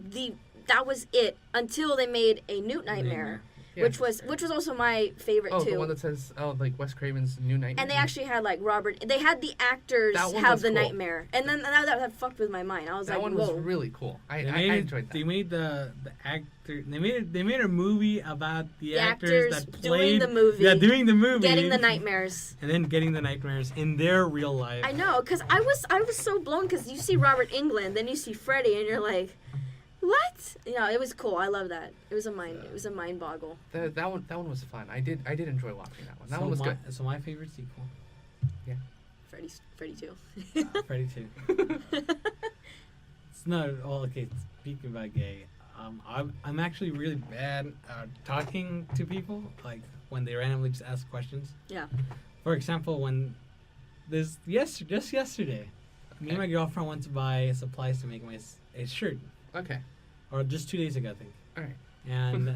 that was it until they made a New Nightmare, Yeah. which was also my favorite oh, too. the one that says like Wes Craven's New Nightmare. And they actually had like Robert. They had the actors That one have was the cool. nightmare, and then that fucked with my mind. I was that like, one whoa. was really cool. I They enjoyed that. They made the actor. They made a movie about the actors actors that doing played the movie. Yeah, doing the movie. Getting the nightmares. And then getting the nightmares in their real life. I know, cause I was so blown, cause you see Robert Englund, then you see Freddy, and you're like, what? You know, it was cool. I love that. It was a mind boggle. That one was fun. I did enjoy watching that one. That one was good. So my favorite sequel, Freddy 2. Freddy 2. It's not okay. Speaking about gay, I'm actually really bad at talking to people, like when they randomly just ask questions. Yeah. For example, when just yesterday, me and my girlfriend went to buy supplies to make a shirt, Okay. or just 2 days ago, I think. All right. And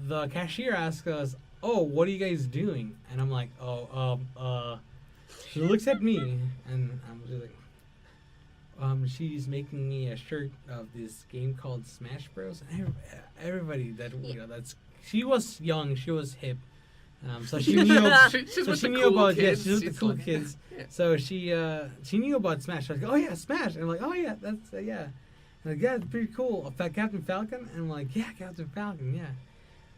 the cashier asked us, "Oh, what are you guys doing?" And I'm like, She looks at me, and I'm just like, she's making me a shirt of this game called Smash Bros. And everybody that she was young, she was hip, so she knew. She's So with she the knew cool about kids. she was with She's the cool like- kids. Yeah. So she knew about Smash. I was like, oh yeah, Smash. And I'm like, oh yeah, that's yeah. I'm like, yeah, it's pretty cool. Captain Falcon. And I'm like, yeah, Captain Falcon, yeah.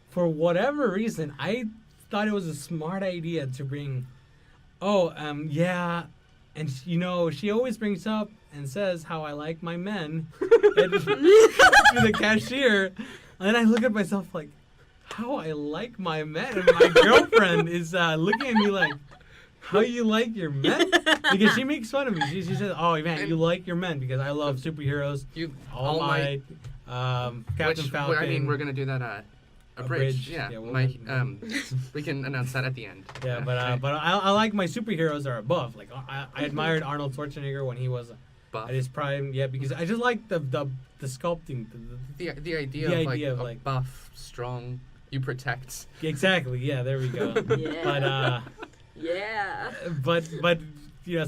For whatever reason, I thought it was a smart idea to bring. Yeah, and she always brings up and says how I like my men to the cashier, and then I look at myself like, how I like my men, and my girlfriend is looking at me like, how you like your men? Because she makes fun of me. She says, "Oh man, you like your men because I love superheroes. You All Might, Captain Falcon." I mean, we're gonna do that. A bridge. Yeah. we'll We can announce that at the end. Yeah, but I like my superheroes are above. Like I admired Arnold Schwarzenegger when he was Buff. at his prime. Yeah, because I just like the sculpting. The idea The of idea of, a like- buff, strong, you protect. Exactly. Yeah, there we go. Yeah. But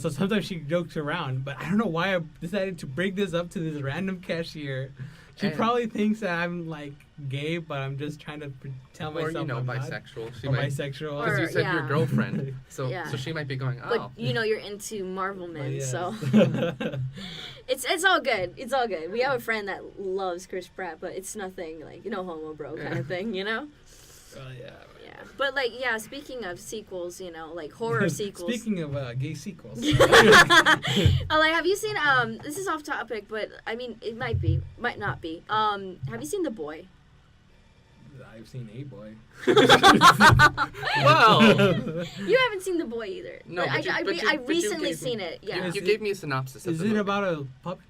so sometimes she jokes around. But I don't know why I decided to bring this up to this random cashier. She And- probably thinks that I'm like gay, but I'm just trying to tell Or myself I'm not. bisexual. She Or might. bisexual. Because you Or- said yeah. your girlfriend, so Yeah. so she might be going, But oh. you're into Marvel men, But so yes. it's all good. It's all good. We have a friend that loves Chris Pratt, but it's nothing like homo bro kind of thing, Yeah. Yeah. But speaking of sequels, like horror sequels. Speaking of gay sequels. Have you seen this is off topic, but I mean it might not be. Have you seen The Boy? I've seen A Boy. Well, You haven't seen The Boy either. No, But I but you recently gave me- seen it. Yeah. you gave me a synopsis. Of Is the it movie. about a puppet?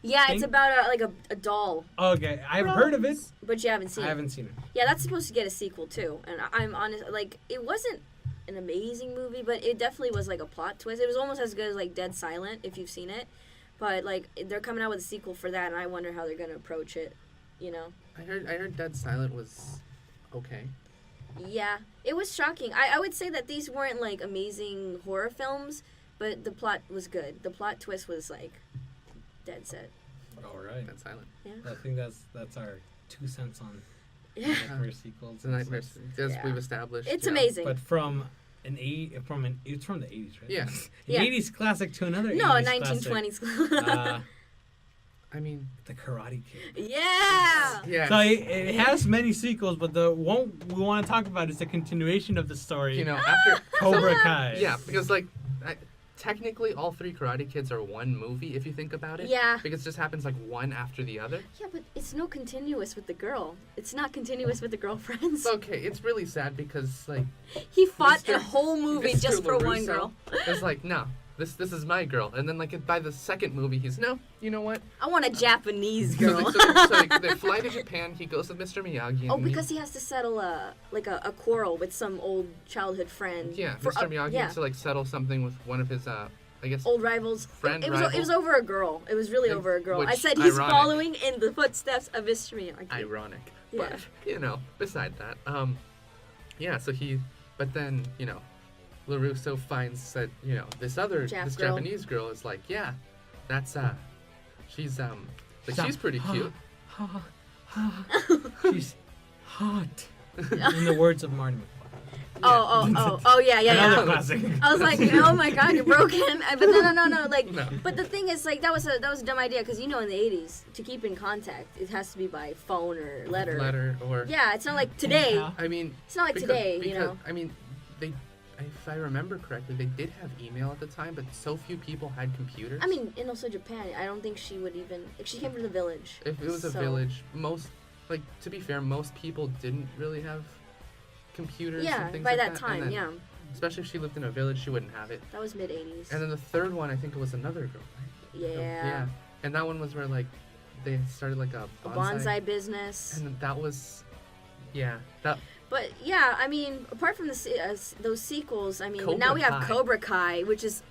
Yeah, it's thing? about a doll, Okay, I've heard of it. but you haven't seen I it. haven't seen it. Yeah, that's supposed to get a sequel too. And I'm honest, like it wasn't an amazing movie, but it definitely was like a plot twist. It was almost as good as like Dead Silent if you've seen it. But like they're coming out with a sequel for that, and I wonder how they're gonna approach it. You know? I heard Dead Silent was okay. Yeah, it was shocking. I would say that these weren't like amazing horror films, but the plot was good. The plot twist was like dead set. All right. Dead Silent. Yeah. I think that's our 2 cents on Yeah. nightmare sequels. It's a nightmare. As Yeah. we've established. It's yeah. amazing. But it's from the 80s, right? Yeah. An Yeah. 80s classic to another No, 80s 1920s. classic. I mean, The Karate Kid. Yeah. yeah. So it has many sequels, but the one we want to talk about is the continuation of the story. You know, after Cobra Kai. yeah, because like technically all 3 Karate Kids are one movie if you think about it. Yeah. Because it just happens like one after the other. Yeah, but it's no continuous with the girl. It's not continuous with the girlfriends. It's okay. It's really sad because like He fought Mr. a whole movie Mr. just for one LaRusso girl. It's like no, this is my girl, and then like by the second movie he's no, you know what? I want a Japanese So, girl. they fly to Japan. He goes with Mr. Miyagi. And Oh, because he has to settle a quarrel with some old childhood friend. yeah, For- Mr. Miyagi yeah. has to like settle something with one of his I guess Old rivals. Friend It was rival. over a girl. It was really And- over a girl. I which, said he's ironic. following in the footsteps of Mr. Miyagi. ironic. Yeah. But you know, beside that, yeah. So but then you know, LaRusso finds that you know this girl. Japanese girl is like, yeah, that's she's she's pretty cute. She's hot. In the words of Marty McFly. Oh, yeah. Another classic. I was like, oh my god, you're broken. But no, like, No. but the thing is, like, that was a dumb idea because in the 80s, to keep in contact, it has to be by phone or letter. Or Yeah, it's not like today. Yeah. I mean, It's not like today, you know. I mean, if I remember correctly, they did have email at the time, but so few people had computers. I mean, and also Japan. I don't think she would even. Like, she came from the village. if it was a so- village, to be fair, most people didn't really have computers. Yeah, and things by like that And time, then- yeah. Especially if she lived in a village, she wouldn't have it. That was mid 80s. And then the third one, I think it was another girl, right? Yeah. And that one was where like they started like a A bonsai business. And then that was, yeah, that But yeah, I mean, apart from those sequels, I mean, Cobra now we have Kai. Cobra Kai, which is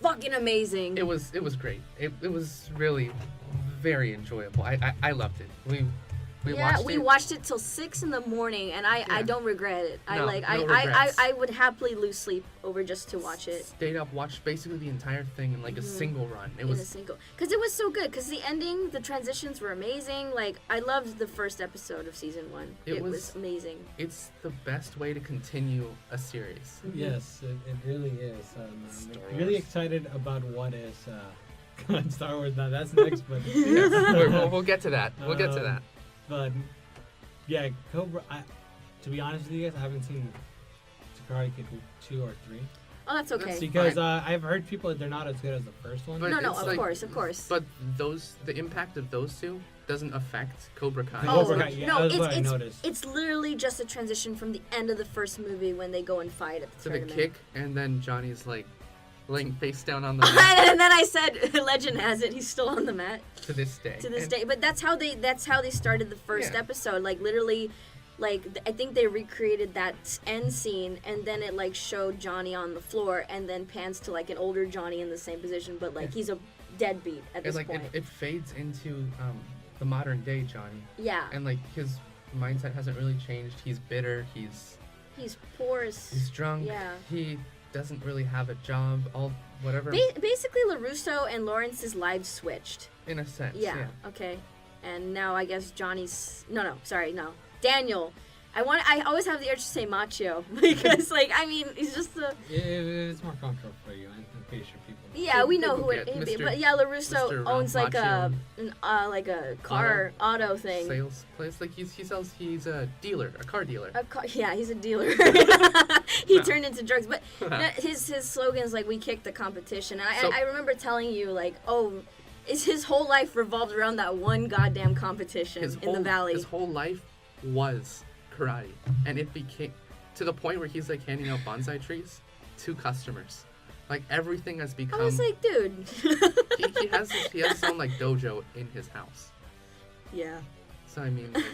fucking amazing. it was great. It was really very enjoyable. I loved it. We watched it till 6 a.m, and I Yeah. don't regret it. No I regrets. would happily lose sleep over just to watch it. Stayed up, watched basically the entire thing in like a single run. It In a was single, because it was so good. Because the ending, the transitions were amazing. Like I loved the first episode of season 1. It It was was- amazing. it's the best way to continue a series. Yes, it really is. Star I'm really Wars. excited about what is Star Wars. Now that's next, but We'll get to that. We'll get to Um, that. But yeah, Cobra. To be honest with you guys, I haven't seen Karate Kid 2 or 3 Oh, that's okay. That's because fine. I've heard people that they're not as good as the first one. But no, it's of like- course, of course. But the impact of those two doesn't affect Cobra Kai. Oh, Oh, Cobra Kai, yeah, no, that's what I it's noticed. it's literally just a transition from the end of the first movie when they go and fight at the To the tournament. kick, and then Johnny's like laying face down on the mat And then I said, legend has it, he's still on the mat to this day. to this And day. But that's how they started the first Yeah. episode. Like literally, like I think they recreated that end scene, and then it like showed Johnny on the floor, and then pans to like an older Johnny in the same position, but like he's a deadbeat at this like point. it fades into the modern day Johnny, Yeah, and like his mindset hasn't really changed. He's bitter. He's poor as drunk. Yeah. He doesn't really have a job. Whatever. Basically, LaRusso and Lawrence's lives switched. In a sense. Yeah. Okay. And now I guess Johnny's no. Daniel. I always have the urge to say Macho because like I mean he's just a It's more comfortable for you. I'm pretty sure people. yeah we know who Yeah, it is, Mr. but yeah LaRusso Mr. owns like Macho. a car auto thing. Sales place. Like he's a dealer, a car dealer. Yeah, he's a dealer. He No. turned into drugs, but his slogan is like "We kick the competition." And So- I remember telling you like, oh, his whole life revolved around that one goddamn competition in the valley. His whole life was karate, and it became to the point where he's like handing out bonsai trees to customers. Like everything has become. I was like, dude. he has his own like dojo in his house. Yeah. So I mean, like,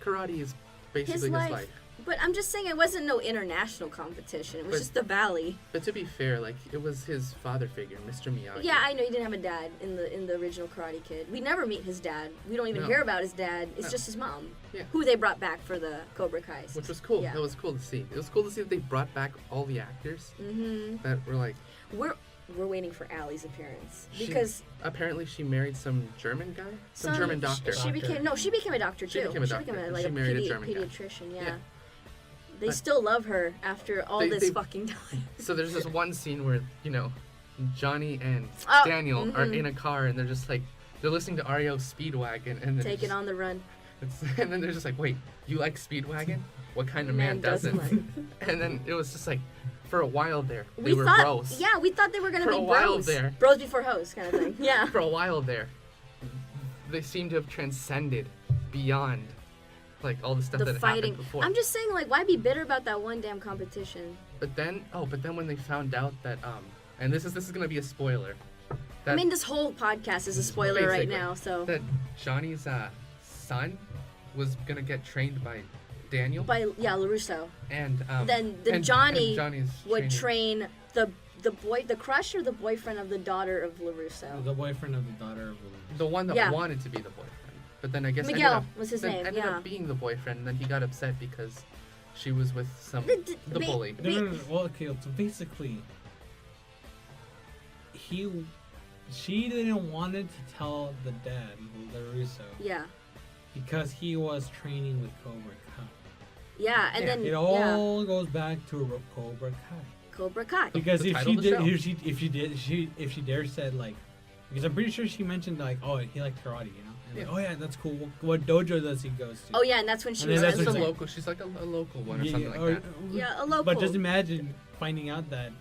karate is basically his life. But I'm just saying it wasn't no international competition. It was just the Valley. But to be fair, like it was his father figure, Mr. Miyagi. Yeah, I know he didn't have a dad in the original Karate Kid. We never meet his dad. We don't even hear about his dad. It's just his mom, who they brought back for the Cobra Kai. Which was cool. Yeah. That was cool to see. It was cool to see that they brought back all the actors that were like. We're waiting for Allie's appearance because apparently she married some German guy, some German doctor. She became a doctor too. She became a doctor. She married a German pediatrician. guy. Yeah. They still love her after all this fucking time. So there's this one scene where, Johnny and Daniel are in a car and they're just like, they're listening to REO Speedwagon and Taking on the run. And then they're just like, wait, you like Speedwagon? What kind of man doesn't? And then it was just like, for a while there, they were bros. Yeah, we thought they were going to be bros. For a while there. Bros before hoes kind of thing. Yeah. For a while there, they seem to have transcended beyond like all the stuff that fighting. Happened before. I'm just saying, like, why be bitter about that one damn competition? But then when they found out that and this is gonna be a spoiler. I mean, this whole podcast is a spoiler right now, so that Johnny's son was gonna get trained by Daniel. LaRusso. And then Johnny would train the boy, the crush or the boyfriend of the daughter of LaRusso. The boyfriend of the daughter of LaRusso. The one that wanted to be the boyfriend. But then I guess Miguel was his name. Ended up being the boyfriend, and then he got upset because she was with the bully. No. Well, okay, so basically, she didn't wanted to tell the dad, LaRusso. Yeah. Because he was training with Cobra Kai. Yeah, and then it all goes back to Cobra Kai. Cobra Kai. Because if she dare said like, because I'm pretty sure she mentioned like, oh, he liked karate, you know. And like, oh yeah, that's cool. What dojo does he go to? Oh yeah, and that's when she was a local. She's like a local one or something like that. Yeah, a local. But just imagine finding out that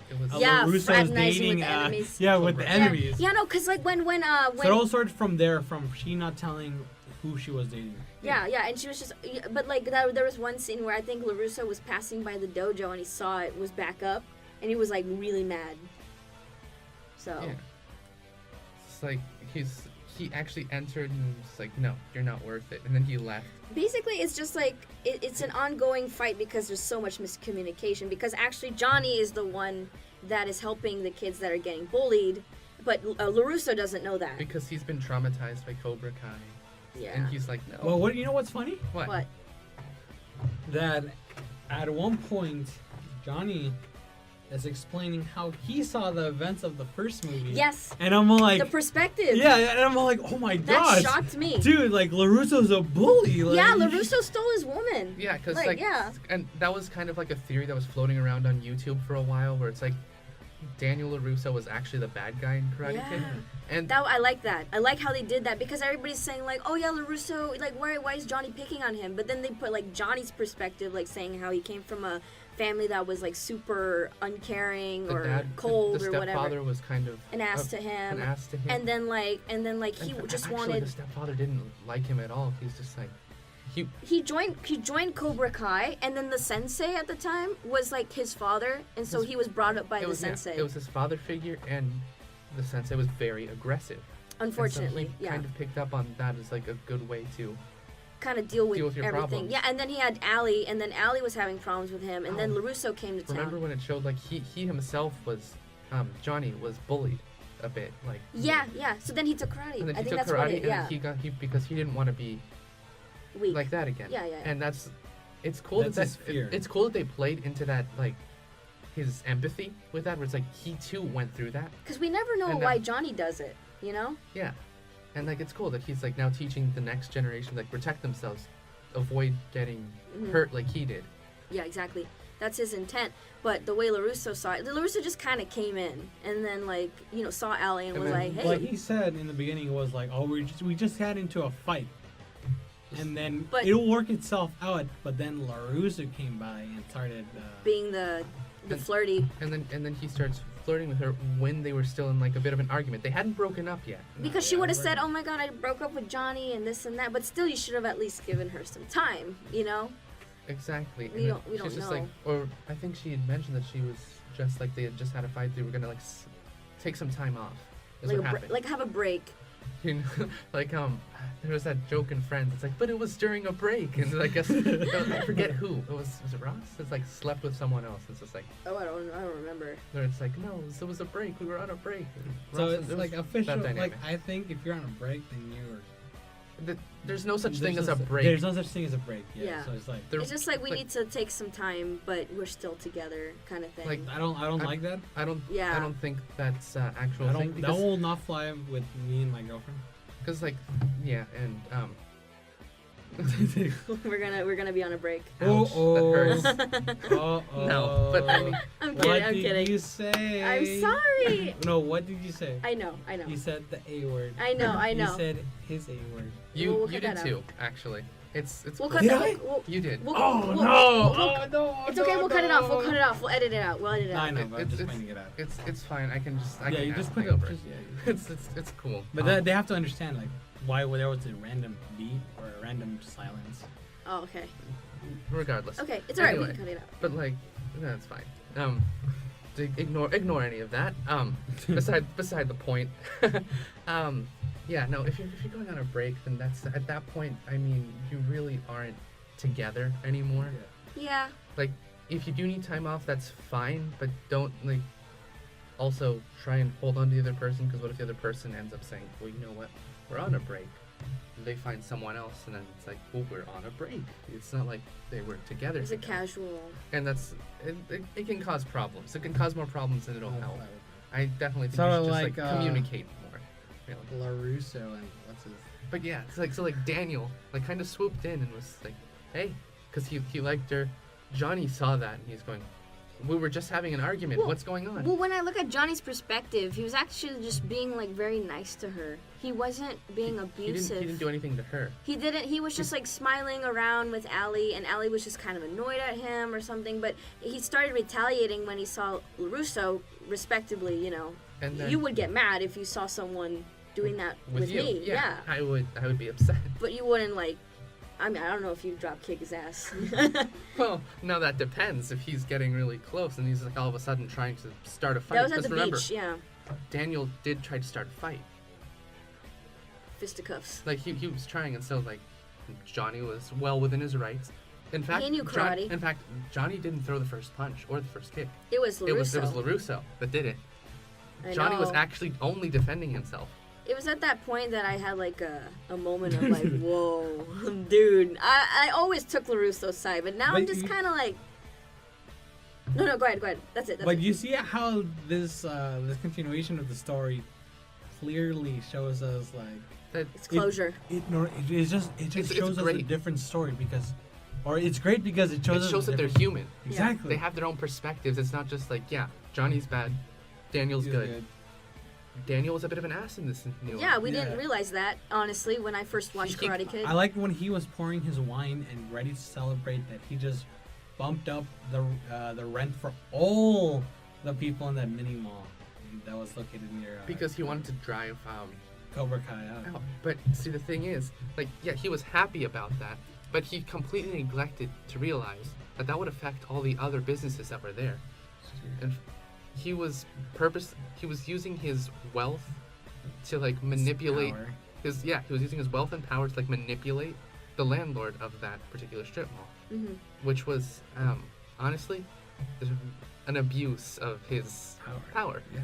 it was LaRusso's dating with the enemies. Yeah, no, because like when so it all started from there, from she not telling who she was dating. Yeah, and she was just, but like there was one scene where I think LaRusso was passing by the dojo and he saw it was back up, and he was like really mad. So. Yeah. It's like he actually entered and was like, no, you're not worth it, and then he left. Basically, it's just like it's an ongoing fight because there's so much miscommunication. Because actually, Johnny is the one that is helping the kids that are getting bullied, but LaRusso doesn't know that because he's been traumatized by Cobra Kai. Yeah, and he's like, no. Well, you know what's funny? What? That at one point, Johnny is explaining how he saw the events of the first movie. Yes. And I'm like... The perspective. Yeah, and I'm like, oh my gosh. That shocked me. Dude, like, LaRusso's a bully. Like, yeah, LaRusso stole his woman. Yeah, because, and that was kind of like a theory that was floating around on YouTube for a while, where it's like, Daniel LaRusso was actually the bad guy in Karate Kid. And I like that. I like how they did that, because everybody's saying, like, oh yeah, LaRusso, like, why is Johnny picking on him? But then they put, like, Johnny's perspective, like, saying how he came from a family that was like super uncaring or cold or whatever. The stepfather was kind of an ass to him. And then like he just wanted. The stepfather didn't like him at all. He's just like he joined Cobra Kai, and then the sensei at the time was like his father, and so he was brought up by the sensei. Yeah, it was his father figure, and the sensei was very aggressive. Unfortunately, so he kind of picked up on that as like a good way to kind of deal with your everything. problems. Yeah, and then he had Allie, and then Allie was having problems with him, and then LaRusso came to town. Remember when it showed like he himself was Johnny was bullied a bit, like yeah. So then he took karate. And then I think took that's karate, what it, and then he because he didn't want to be weak like that again. Yeah. And it's cool it's cool that they played into that, like his empathy with that, where it's like he too went through that. Because we never know why Johnny does it, you know? Yeah. And like it's cool that he's like now teaching the next generation like protect themselves, avoid getting hurt like he did. Yeah, exactly. That's his intent. But the way LaRusso saw it, LaRusso just kind of came in and then like saw Allie and was like, hey. Like he said in the beginning, it was like, oh, we just got into a fight, and then it'll work itself out. But then LaRusso came by and started being the flirty. And then he starts flirting with her when they were still in like a bit of an argument. They hadn't broken up yet. Because she would have said, "Oh my God, I broke up with Johnny and this and that," but still, you should have at least given her some time, you know? Exactly. We And don't she's just know. like, or I think she had mentioned that she was just like they had just had a fight. They were gonna like take some time off. Is Like what happened. like have a break. You know, like there was that joke in Friends. It's like, but it was during a break, and I guess I forget who. Was it Ross? It's like slept with someone else. It's just like, Oh, I don't remember. or it's like, no, it was a break. We were on a break. So Ross- it's it like was official. that Like dynamic. I think if you're on a break, then you're. There's no such there's thing no as a su- break. There's no such thing as a break. Yeah. Yeah. So it's like There- It's just like we like- need to take some time, but we're still together, kind of thing. Like, I don't like that. I don't Yeah. think that's actual I thing don't. That because will not fly with me and my girlfriend. like yeah and we're gonna be on a break. ouch, that hurts. Oh. No, but I mean, I'm What kidding. I'm did kidding. you say? I'm sorry. No, what did you say? I know. You said the A word. I know. You said his A word. you We'll you cut did that too actually. It's We'll cool. cut Did that. I? You did. We'll, Oh we'll- no! we'll- Oh no! It's okay. We'll cut it off. We'll cut it off. We'll edit it out. We'll edit it I out. know, but I'm just It's- finding it out. It's fine. I can just I Yeah, can you ask just put my it up. over. Just, yeah. It's cool. But they have to understand like why there was a random beat or a random silence. Oh, okay. regardless. Okay, it's alright. We Anyway. can cut it out. But like that's fine. Ignore any of that. Beside the point. Yeah, no. If you're going on a break, then that's at that point. I mean, you really aren't together anymore. Yeah. Like, if you do need time off, that's fine. But don't like also try and hold on to the other person, because what if the other person ends up saying, well, you know what, we're on a break. And they find someone else, and then it's like, well, we're on a break. It's not like they were together. It's a together. casual. And that's it can cause problems. It can cause more problems than it'll help. Like I definitely think Sort you of should just like, communicate more. Really. LaRusso and what's his? But yeah, it's like Daniel like kind of swooped in and was like, hey, because he liked her. Johnny saw that and he's going, we were just having an argument. Well- What's going on? Well, when I look at Johnny's perspective, he was actually just being like very nice to her. He wasn't being abusive. He didn't do anything to her. He didn't. He was just like smiling around with Allie, and Allie was just kind of annoyed at him or something. But he started retaliating when he saw LaRusso, respectively. You know, And then you would get mad if you saw someone doing that with you, me. Yeah. I would be upset. But you wouldn't like. I mean, I don't know if you drop kick his ass. Well, now that depends. If he's getting really close and he's like all of a sudden trying to start a fight. That was at Because the remember, beach. Yeah. Daniel did try to start a fight. Fisticuffs. Like he was trying, and so like Johnny was well within his rights. In fact, He knew karate. in fact, Johnny didn't throw the first punch or the first kick. It was LaRusso. It was LaRusso that did it. I Johnny was know. actually only defending himself. It was at that point that I had like a moment of like, whoa, dude. I always took LaRusso's side, but now I'm But just you- kind of like, no, go ahead. That's it. That's But it. you see how this continuation of the story clearly shows us like That It's closure. it just It's shows us a great. different story because, or it's great because it shows it us shows a that they're different- human. Exactly. They have their own perspectives. It's not just like, yeah, Johnny's bad, Daniel's He's good. Daniel was a bit of an ass in this new Yeah, one. we Yeah. didn't realize that, honestly, when I first watched He- Karate Kid. I liked when he was pouring his wine and ready to celebrate that he just bumped up the rent for all the people in that mini mall that was located near Because he wanted to drive Cobra Kai out. out. But see, the thing is, like, yeah, he was happy about that, but he completely neglected to realize that that would affect all the other businesses that were there. And he was using his wealth to like manipulate Power. he was using his wealth and power to like manipulate the landlord of that particular strip mall, hmm which was honestly an abuse of his power. Yeah.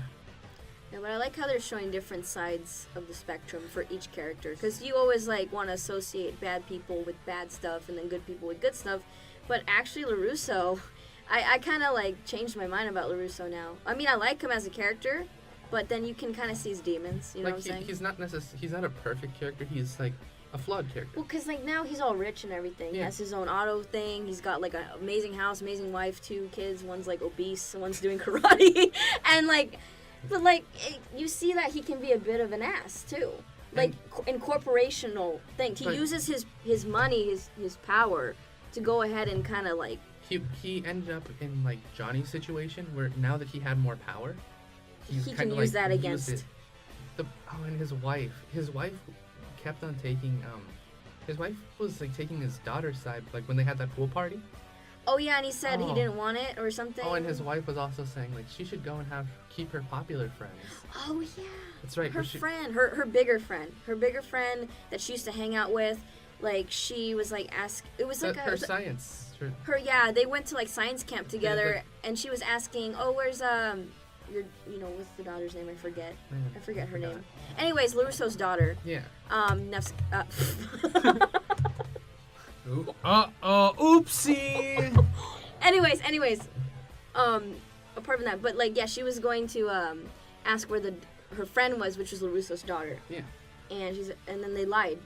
Yeah, but I like how they're showing different sides of the spectrum for each character. Because you always like want to associate bad people with bad stuff and then good people with good stuff. But actually, LaRusso, I kind of like changed my mind about LaRusso now. I mean, I like him as a character, but then you can kind of see his demons. You know Like what I'm saying? he's not a perfect character. He's like a flawed character. Well, because like now he's all rich and everything. He Yeah. has his own auto thing. He's got like an amazing house, amazing wife, 2 kids. One's like obese, one's doing karate, and like, but like you see that he can be a bit of an ass too. Like in corporational things, he But- uses his money, his power, to go ahead and kind of like He ended up in like Johnny's situation where now that he had more power, he's he kind can of use like that used against. it. And his wife kept on taking his wife was like taking his daughter's side, like when they had that pool party. Oh yeah, and he said he Oh. didn't want it or something. Oh, and his wife was also saying like she should go and keep her popular friends. Oh yeah. That's right. Her but friend, her bigger friend that she used to hang out with, like she was like it was like her science. Yeah, they went to like science camp together, and she was asking, oh, where's what's the daughter's name? I forget her name. Anyways, LaRusso's daughter. Yeah. Oopsie. anyways, apart from that, but like yeah, she was going to ask where her friend was, which was LaRusso's daughter. Yeah. And then they lied.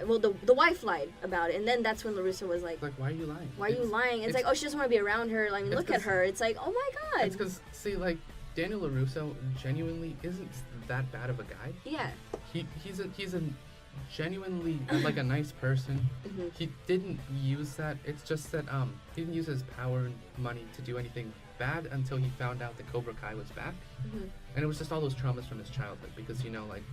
Well, the wife lied about it, and then that's when LaRusso was like, why are you lying? Why are you lying? It's like, oh, she doesn't want to be around her. I mean, look at her. It's like, oh my god. It's because see, like Daniel LaRusso genuinely isn't that bad of a guy. Yeah. He's a genuinely like a nice person. Mm-hmm. He didn't use that. It's just that he didn't use his power and money to do anything bad until he found out that Cobra Kai was back. Mm-hmm. And it was just all those traumas from his childhood because like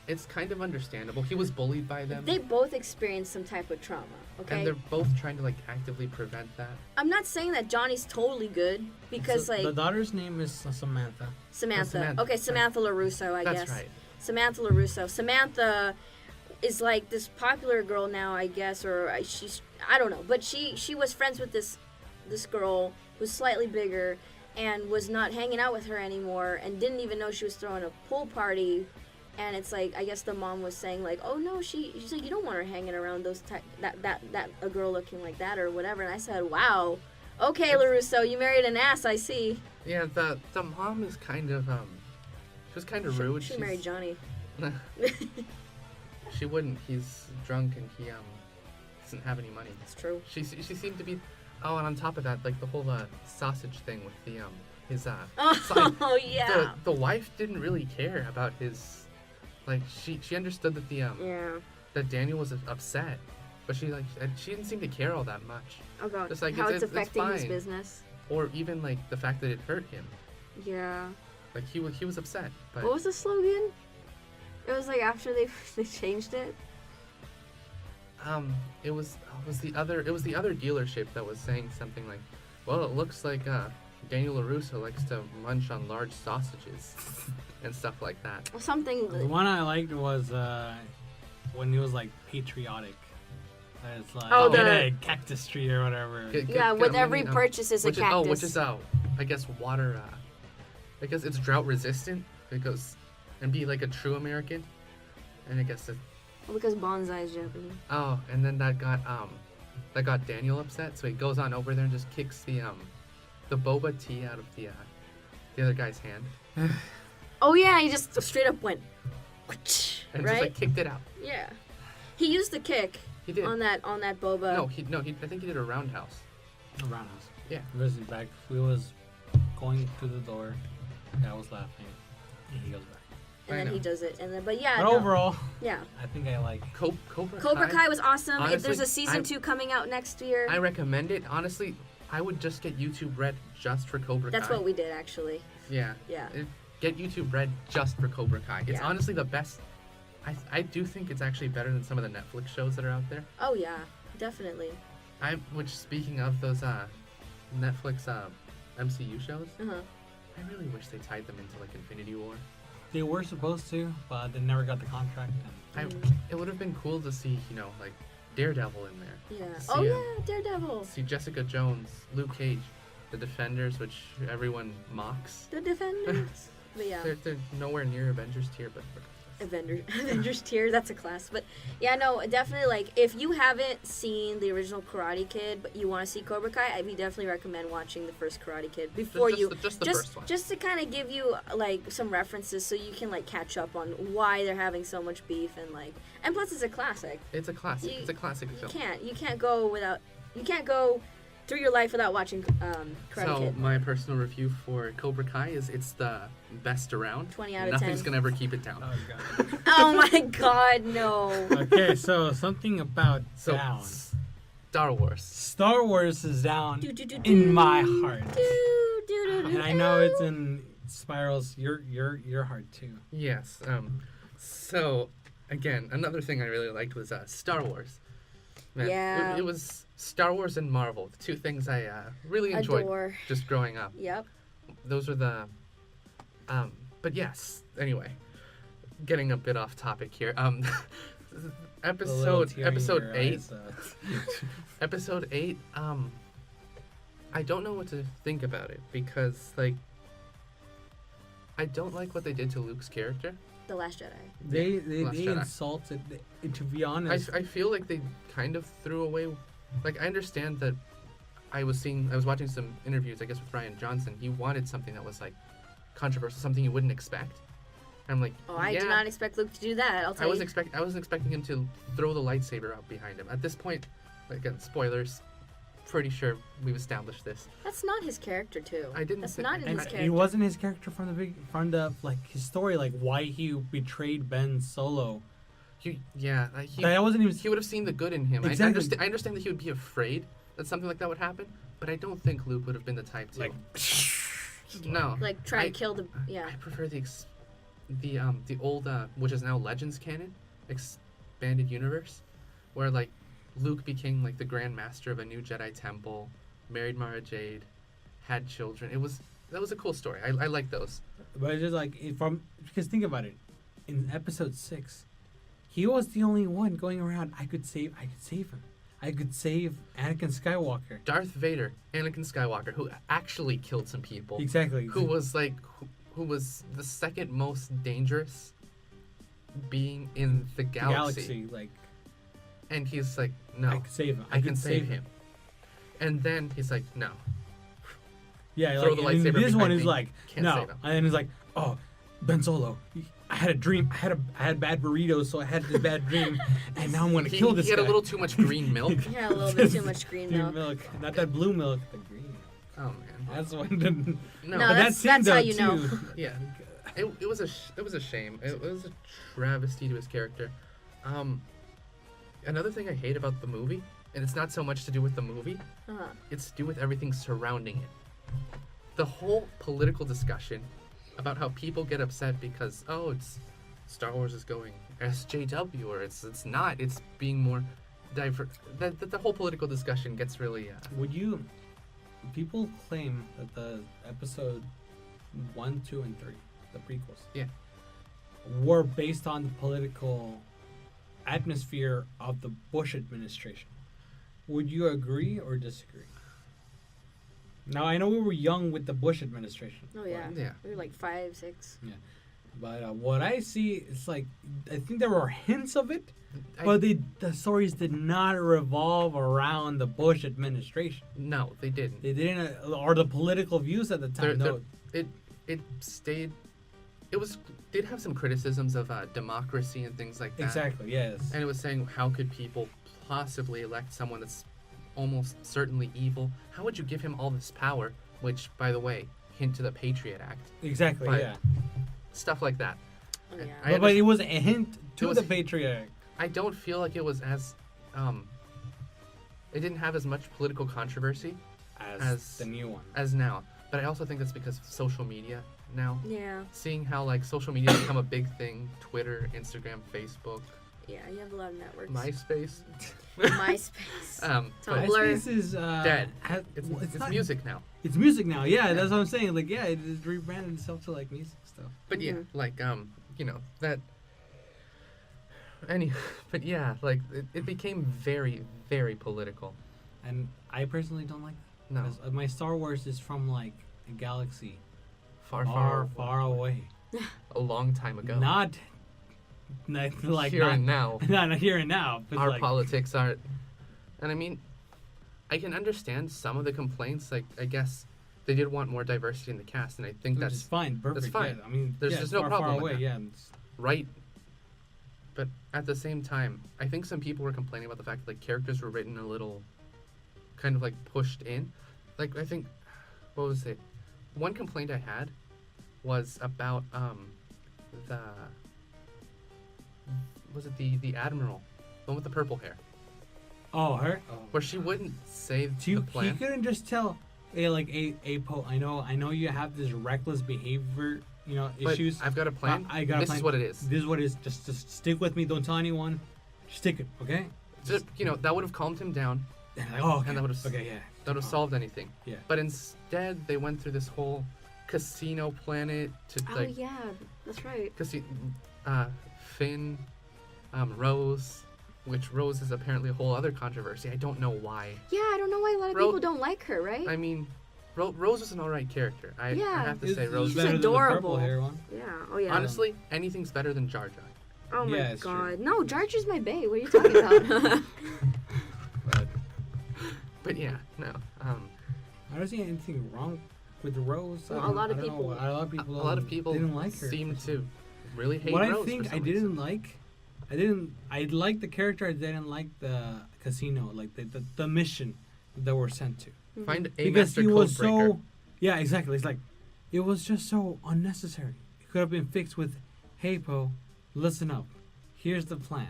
it's kind of understandable. He was bullied by them. They both experienced some type of trauma, okay? And they're both trying to like actively prevent that. I'm not saying that Johnny's totally good because So, like the daughter's name is Samantha. Samantha. Okay, Samantha LaRusso, I guess. That's right. Samantha LaRusso. Samantha is like this popular girl now, I guess, or I don't know, but she was friends with this girl who's slightly bigger and was not hanging out with her anymore and didn't even know she was throwing a pool party. And it's like, I guess the mom was saying like, oh no, she's like, you don't want her hanging around that a girl looking like that or whatever. And I said, wow, okay, LaRusso, you married an ass, I see. Yeah, the mom is kind of she was kind of rude. She married Johnny. She wouldn't. He's drunk and he doesn't have any money. It's true. She seemed to be. Oh, and on top of that, like the whole sausage thing with the his Oh yeah. The wife didn't really care about his. Like she understood that that Daniel was upset, but she didn't seem to care all that much. About just like how it's affecting it's his business. Or even like the fact that it hurt him. Yeah. Like he was upset. But what was the slogan? It was like after they changed it. It was the other dealership that was saying something like, well, it looks like Daniel LaRusso likes to munch on large sausages and stuff like that. Something. The one I liked was when he was like patriotic. It's like get a cactus tree or whatever. With every purchase is a cactus. Which is I guess water. I guess it's drought resistant because and be like a true American. And I guess because bonsai is Japanese. Oh, and then that got Daniel upset, so he goes on over there and just kicks the boba tea out of the other guy's hand. Oh yeah, he just straight up went, and right? just like kicked it out. Yeah, he used the kick. He did on that boba. I think he did a roundhouse. A roundhouse. Yeah. Versus back. We was going through the door. I was laughing. And he goes back. And then he does it, but yeah. But overall, yeah. I think I like Cobra Kai was awesome. Honestly, there's a season 2 coming out next year. I recommend it. Honestly, I would just get YouTube Red just for Cobra Kai. That's what we did, actually. Yeah. Yeah. Get YouTube Red just for Cobra Kai. It's honestly the best. I do think it's actually better than some of the Netflix shows that are out there. Oh yeah, definitely. Which speaking of those Netflix MCU shows, I really wish they tied them into like Infinity War. They were supposed to, but they never got the contract. It would have been cool to see, like Daredevil in there. Yeah. Daredevil. See Jessica Jones, Luke Cage, the Defenders, which everyone mocks. The Defenders. But yeah. They're nowhere near Avengers tier, but Avengers tier, that's a class. But yeah, no, definitely, like, if you haven't seen the original Karate Kid but you want to see Cobra Kai, I would definitely recommend watching the first Karate Kid before the first one. Just to kind of give you like some references so you can like catch up on why they're having so much beef and plus it's a classic. It's a classic. It's a classic film. You can't go through your life without watching Karate Kid. So my personal review for Cobra Kai is it's the best around. 20 out of 10. Nothing's gonna ever keep it down. Oh god. Oh my god, no. Okay, so something about down. Star Wars. Star Wars is down in my heart. Do, do, do, And I know it's in spirals your heart too. Yes. So, again, another thing I really liked was Star Wars. Man, Yeah. it was Star Wars and Marvel, the two things I really enjoyed Adore. just growing up. Yep. Those are the. But yes. Anyway, getting a bit off topic here. Episode tear in episode your 8. eyes, Episode 8. I don't know what to think about it because like. I don't like what they did to Luke's character. The Last Jedi. They Last Jedi. insulted. To be honest, I feel like they kind of threw away. Like I understand that. I was watching some interviews, I guess, with Ryan Johnson. He wanted something that was like controversial, something you wouldn't expect. I'm like, Oh, I yeah. did not expect Luke to do that. I'll tell I was you. expecting him to throw the lightsaber out behind him. At this point, again, spoilers. Pretty sure we've established this. That's not his character, too. I didn't That's say- not in and his it character. wasn't his character from his story, like why he betrayed Ben Solo. He That wasn't even. he would have seen the good in him. Exactly. I understand that he would be afraid that something like that would happen, but I don't think Luke would have been the type to. Like, no. Like, try I- to kill the... Yeah. I prefer the old which is now Legends canon, expanded universe, where like Luke became like the Grand Master of a new Jedi temple, married Mara Jade, had children. That was a cool story. I like those. but it's just like because think about it, in episode 6, he was the only one going around. I could save him. I could save Anakin Skywalker. Darth Vader, Anakin Skywalker, who actually killed some people. Exactly. Who was like who was the second most dangerous being in the galaxy. Like, And he's like, no, I could save him. I can save him. And then he's like, no. Yeah, Throw like, the and lightsaber this behind one is me. like, Can't no. save him. And then he's like, oh, Ben Solo. I had a dream. I had bad burritos, so I had this bad dream, and now I'm gonna kill this He had guy. a little too much green milk. Yeah, a little bit too much green Green milk. not that blue milk, the green. Oh man. That's one. The, No. No, but that's scene, how though, you know. too. Yeah. It was a shame. It was a travesty to his character. Another thing I hate about the movie, and it's not so much to do with the movie, Uh-huh. it's to do with everything surrounding it. The whole political discussion about how people get upset because it's Star Wars is going SJW or it's not. It's being more diverse. The whole political discussion gets really. People claim that the episode 1, 2, and 3, the prequels, Yeah. were based on the political atmosphere of the Bush administration. Would you agree or disagree? Now, I know we were young with the Bush administration. Oh, yeah. Yeah. We were like 5, 6. But what I see, it's like, I think there were hints of it, I- but the stories did not revolve around the Bush administration. No, they didn't. They didn't, or the political views at the time. No. It stayed. Did have some criticisms of democracy and things like that. Exactly, yes. And it was saying, how could people possibly elect someone that's almost certainly evil? How would you give him all this power? Which, by the way, hint to the Patriot Act. Exactly, But- yeah. Stuff like that. Oh, yeah. I But it was a hint to It was- the Patriot Act. I don't feel like it was as. It didn't have as much political controversy As the new one. as now. But I also think that's because of social media now. Yeah. Seeing how like social media has become a big thing. Twitter, Instagram, Facebook, Yeah, you have a lot of networks. MySpace. MySpace. But Tumblr. MySpace is dead. It's It's not- music now. It's music now. Yeah, that's what I'm saying. Like, yeah, it has rebranded itself to like music stuff. But yeah, Mhm. like that. But yeah, like it became very, very political. And I personally don't like that. No, 'Cause, my Star Wars is from like a galaxy far away. a long time ago. Not like here and now. not here and now. But Our like, politics aren't. And I mean, I can understand some of the complaints. Like, I guess they did want more diversity in the cast, and I think which that's is fine. Perfect. fine. Yeah. I mean, There's yeah, just it's no far problem with away. that. Yeah. right. But at the same time, I think some people were complaining about the fact that like characters were written a little, kind of like pushed in. Like I think, what was it? One complaint I had was about the the admiral, the one with the purple hair, Oh, her. where she wouldn't say the He plan. couldn't just tell, hey, like, a Poe, I know you have this reckless behavior, But issues. I've got a plan. I got a This plan. is what it is. This is what it is. Just stick with me. Don't tell anyone. Just stick it, okay? Just, that would have calmed him down. And like, oh, okay. And that would have Okay, yeah. that would have solved anything. Yeah. But instead, they went through this whole casino planet to Oh yeah, that's right. Finn, Rose, which Rose is apparently a whole other controversy. I don't know why. Yeah, I don't know why a lot of people don't like her, right? I mean, Rose was an alright character. I have to say, Rose. She's better adorable. Than the purple hair one. Yeah. Oh yeah. Honestly, anything's better than Jar Jar. Oh my Yeah, it's god. true. No, Jar Jar's my bae. What are you talking about? But yeah, no. I don't see anything wrong with Rose. Well, a lot of people didn't like her. seem to really hate What Rose. I think for I some didn't reason. like, I liked the character. I didn't like the casino, like the mission that we're sent to. Find a Because master he code was breaker. so, yeah, exactly. It's like, it was just so unnecessary. It could have been fixed with, hey Poe, listen up. Here's the plan.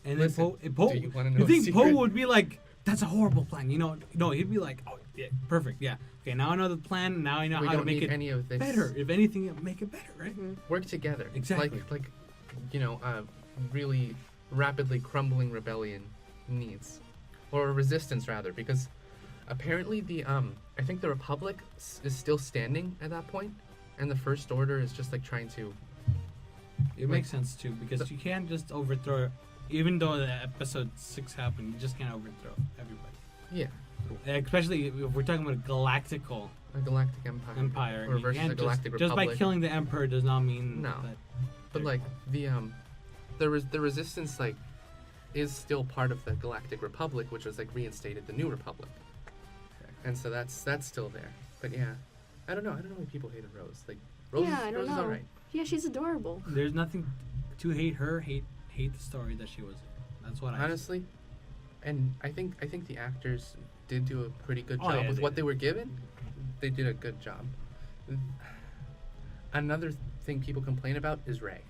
And Listen, then Poe, do you wanna know you a think Poe secret? would be like, that's a horrible plan, No, he'd be like, oh, yeah, perfect, yeah. Okay, now I know the plan. Now I know We how to don't make need it any of this. better. If anything, make it better, right? Work together. Exactly. Like really rapidly crumbling rebellion needs, or resistance rather, because apparently I think the Republic is still standing at that point, and the First Order is just like trying to. It makes sense too, because you can't just overthrow. Even though the episode 6 happened, you just can't overthrow everybody. Yeah. Especially if we're talking about a galactical A galactic empire. empire. Or You versus can't a galactic just republic. by killing the emperor does not mean No. that. But like the resistance like is still part of the Galactic Republic, which was like reinstated the New Republic. And so that's still there. But yeah, I don't know why people hated Rose. Like Rose, Yeah, I don't Rose is know. alright. Yeah, she's adorable. There's nothing to hate her. Hate the story that she was in. That's what I Honestly, and I think the actors did do a pretty good Oh, job yeah, with they what did. they were given. They did a good job. Another thing people complain about is Rey.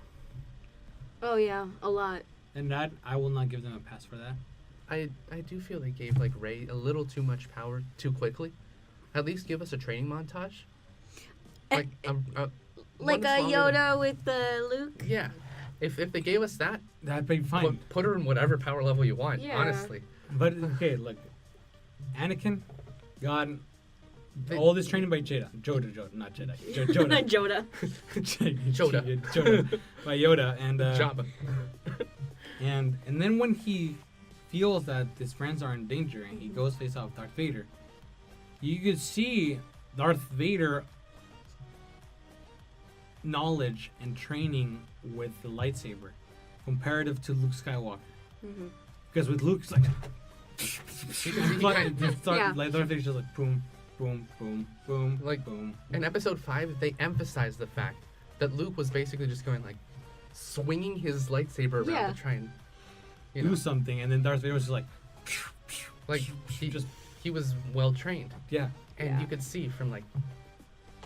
Oh yeah, a lot. And that I will not give them a pass for that. I do feel they gave like Rey a little too much power too quickly. At least give us a training montage. Like Like one a that's longer than- Yoda with Luke. Yeah. If they gave us that, That'd be fine. put her in whatever power level you want. Yeah. Honestly. But okay, look, Anakin got They- all this training by Yoda, not Jedi. Yoda. Yoda. Yoda. By Yoda and Jabba. and then when he feels that his friends are in danger and he goes face off Darth Vader, you could see Darth Vader knowledge and training with the lightsaber comparative to Luke Skywalker. Because with Luke, it's like Yeah. like Darth Vader's just like boom, boom, boom, boom, Like, boom. In episode 5, they emphasized the fact that Luke was basically just going like swinging his lightsaber around Yeah. to try and Do something, and then Darth Vader was just like he was well trained. yeah. And Yeah. you could see from like,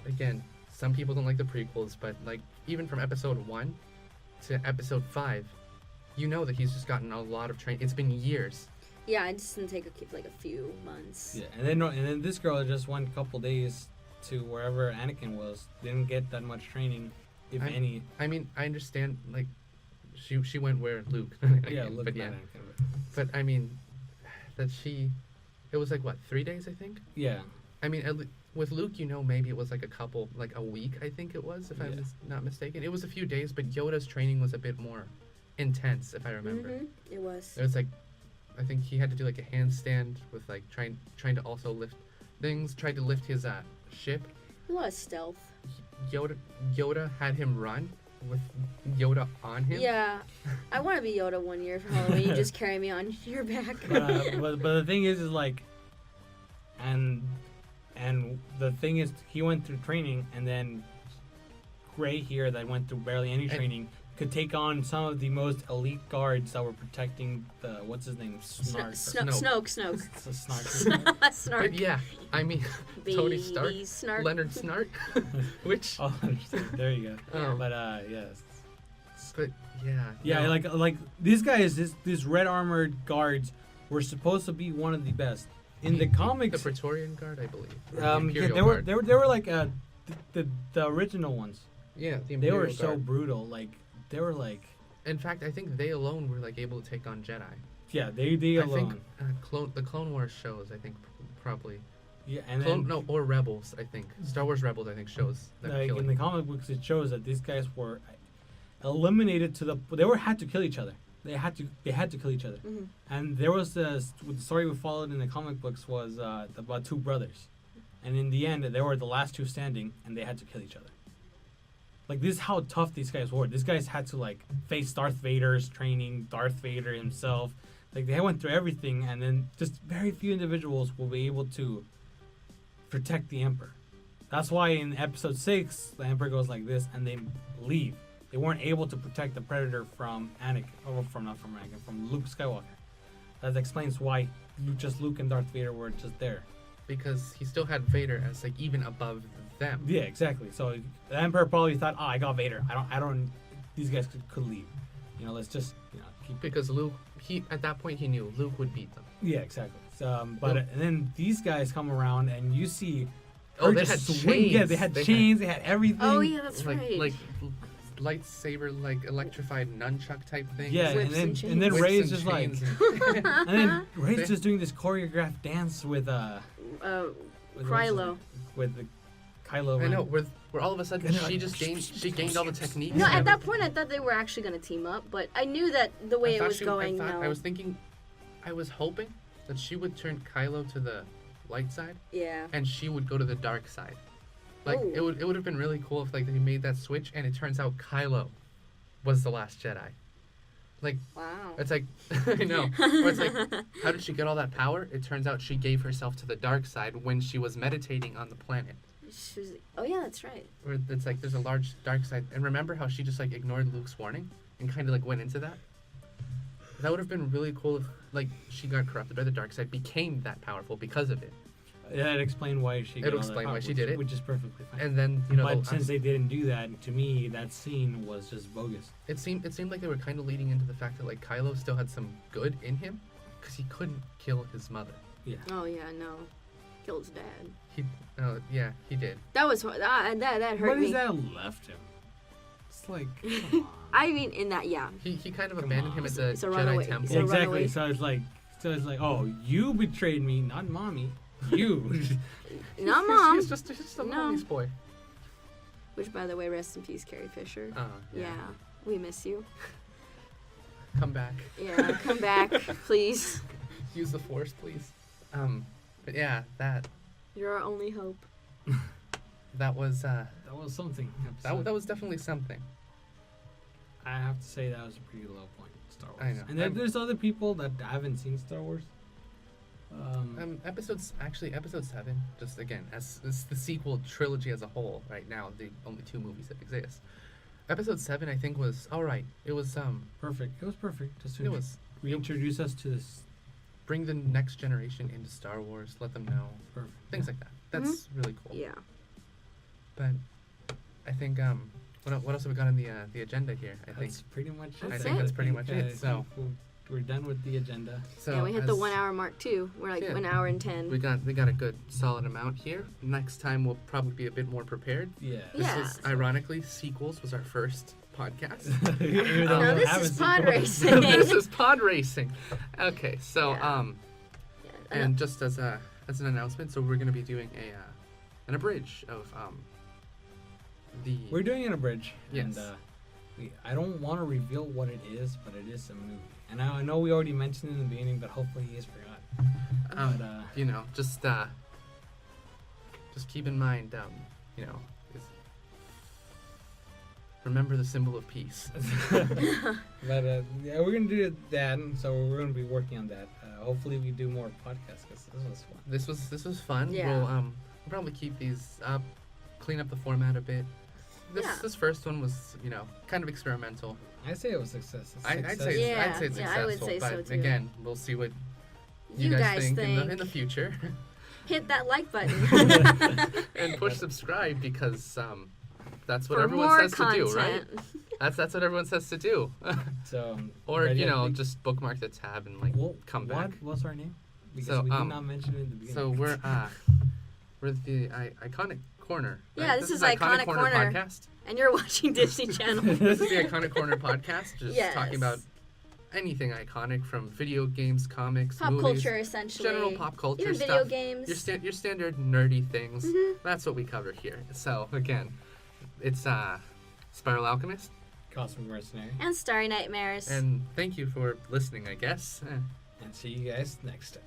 again, some people don't like the prequels, but like even from episode 1 to episode 5, you know that he's just gotten a lot of training. It's been years. Yeah, it just didn't take like a few months. Yeah, and then this girl just went a couple days to wherever Anakin was. Didn't get that much training, if any. I mean, I understand like she went where Luke. Yeah, look but at yeah. Anakin. But I mean, that it was like what 3 days I think. Yeah, I mean, with Luke, maybe it was like a week, I think it was, if I'm not mistaken. It was a few days, but Yoda's training was a bit more intense, if I remember. It was. It was like, I think he had to do like a handstand with like trying to also lift things, tried to lift his ship. A lot of stealth. Yoda had him run with Yoda on him. Yeah, I want to be Yoda one year for Halloween. You just carry me on your back. but the thing is like, and the thing is, he went through training, and then Gray here that went through barely any training could take on some of the most elite guards that were protecting the what's his name, Snark. Snoke. It's a Snark. Snark. But yeah, I mean, Tony Stark, Baby Snark. Leonard Snark, which. Oh, there you go. Oh. But yes. But yeah. Yeah, no. like these guys, these red armored guards were supposed to be one of the best. in the The comics, Praetorian Guard, I believe. Or the yeah, Imperial they were Guard. they were like the original ones. Yeah, the They Imperial were so Guard. brutal. Like they were like, In fact, I think they alone were like able to take on Jedi. yeah, they I alone. think the Clone Wars shows. I think probably. Yeah, and then Or Rebels. I think Star Wars Rebels. I think shows them like in killing. the comic books, it shows that these guys were eliminated to the. They were had to kill each other. They had to kill each other. Mhm. And there was the story we followed in the comic books was about two brothers, and in the end, they were the last two standing, and they had to kill each other. Like this is how tough these guys were. These guys had to like face Darth Vader's training, Darth Vader himself. Like they went through everything, and then just very few individuals will be able to protect the Emperor. That's why in Episode 6, the Emperor goes like this, and they leave. They weren't able to protect the Predator from Anakin, or not from Anakin, from Luke Skywalker. That explains why Luke and Darth Vader were just there. Because he still had Vader as like even above them. Yeah, exactly. So the Emperor probably thought, "Oh, I got Vader. I don't. These guys could leave. You know, let's just keep." Because Luke, at that point he knew Luke would beat them. Yeah, exactly. So, and then these guys come around, and you see. Oh, her they just had swing. chains. Yeah, they had chains. They had everything. Oh yeah, that's like right. like lightsaber, like electrified nunchuck type thing. Yeah, Whips and and then chains. Ray's just like, and then Ray's They- just doing this choreographed dance with Krylo. with the Kylo I Ren. know. Where all of a sudden And they're she like, just gained all the techniques. No, and at that everything. point I thought they were actually gonna team up, but I knew that the way I it thought was going. I was thinking, I was hoping that she would turn Kylo to the light side Yeah. and she would go to the dark side. Like Ooh. it would have been really cool if like they made that switch and it turns out Kylo was the last Jedi. Like Wow. it's like I know. Or it's like how did she get all that power? It turns out she gave herself to the dark side when she was meditating on the planet. She was, oh yeah, that's right. Where it's like there's a large dark side. And remember how she just like ignored Luke's warning and kind of like went into that? That would have been really cool if like she got corrupted by the dark side, became that powerful because of it. That explained why she. It'll explain why she did it. which is perfectly fine. And then you know, but since they didn't do that, to me, that scene was just bogus. it seemed like they were kind of leading into the fact that like Kylo still had some good in him, because he couldn't kill his mother. Yeah. Oh yeah, no. Killed his dad. He did. That was that hurt What me. is that left him? It's like, come on. I mean, in that, yeah. He kind of Come abandoned on. him at the It's a Jedi runaway. temple. It's a Exactly. runaway. So it's like, oh, you betrayed me, not mommy. You. Not mom. He's just a No. mommy's boy. Which, by the way, rest in peace, Carrie Fisher. Yeah. Yeah, we miss you. Come back. Yeah, come back, please. Use the Force, please. But yeah, that You're our only hope. was That was something. that was definitely something. I have to say that was a pretty low point in Star Wars. I know. And there's other people that haven't seen Star Wars. Episode 7, just again, as the sequel trilogy as a whole, right now, the only 2 movies that exist. Episode 7, I think, was alright. It was, Perfect. It was perfect. Just it to was reintroduce us to this. bring the next generation into Star Wars, let them know, Perfect. things like that. That's really cool. Yeah. But I think, what else have we got on the agenda here? I think. That's pretty much it. I That's think it. that's pretty much it. So, we're done with the agenda. so Yeah, we hit the as 1 hour mark too. We're like Yeah. 1 hour and 10. we got a good solid amount here. Next time we'll probably be a bit more prepared. Yeah. This Yeah. is ironically sequels was our first podcast. Even though No, we this haven't is seen pod Star Wars. racing. This is pod racing. Okay, so Yeah. and just as an announcement, so we're gonna be doing an abridge of the. We're doing an abridge. Yes. And I don't want to reveal what it is, but it is a movie. And I know we already mentioned it in the beginning, but hopefully he has forgot. But, you know, just keep in mind, you know, remember the symbol of peace. but yeah, we're gonna do that, so we're gonna be working on that. Hopefully, we do more podcasts because this was fun. This was fun. Yeah. We'll probably keep these up, clean up the format a bit. This first one was, you know, kind of experimental. I say it was success. I'd say Yeah, I'd say it's yeah, successful. I would say but so, too. again, we'll see what you You guys guys think, think. in the future. Hit that like button. And push subscribe because that's what For everyone more says content. to do, right? That's what everyone says to do. So, Or but you yeah, know, we- just bookmark the tab and like come back. What's our name? because So, we did not mention it in the beginning. So we're the Iconic Corner. Right? Yeah, this is Iconic Corner. podcast. And you're watching Disney Channel. This is the Iconic Corner podcast, just Yes. talking about anything iconic from video games, comics, Pop movies, culture, essentially. general pop culture Even stuff. video games. Your standard nerdy things. Mhm. That's what we cover here. So again, it's Spiral Alchemist, Cosmic Mercenary. And Starry Nightmares. and thank you for listening. I guess. And see you guys next time.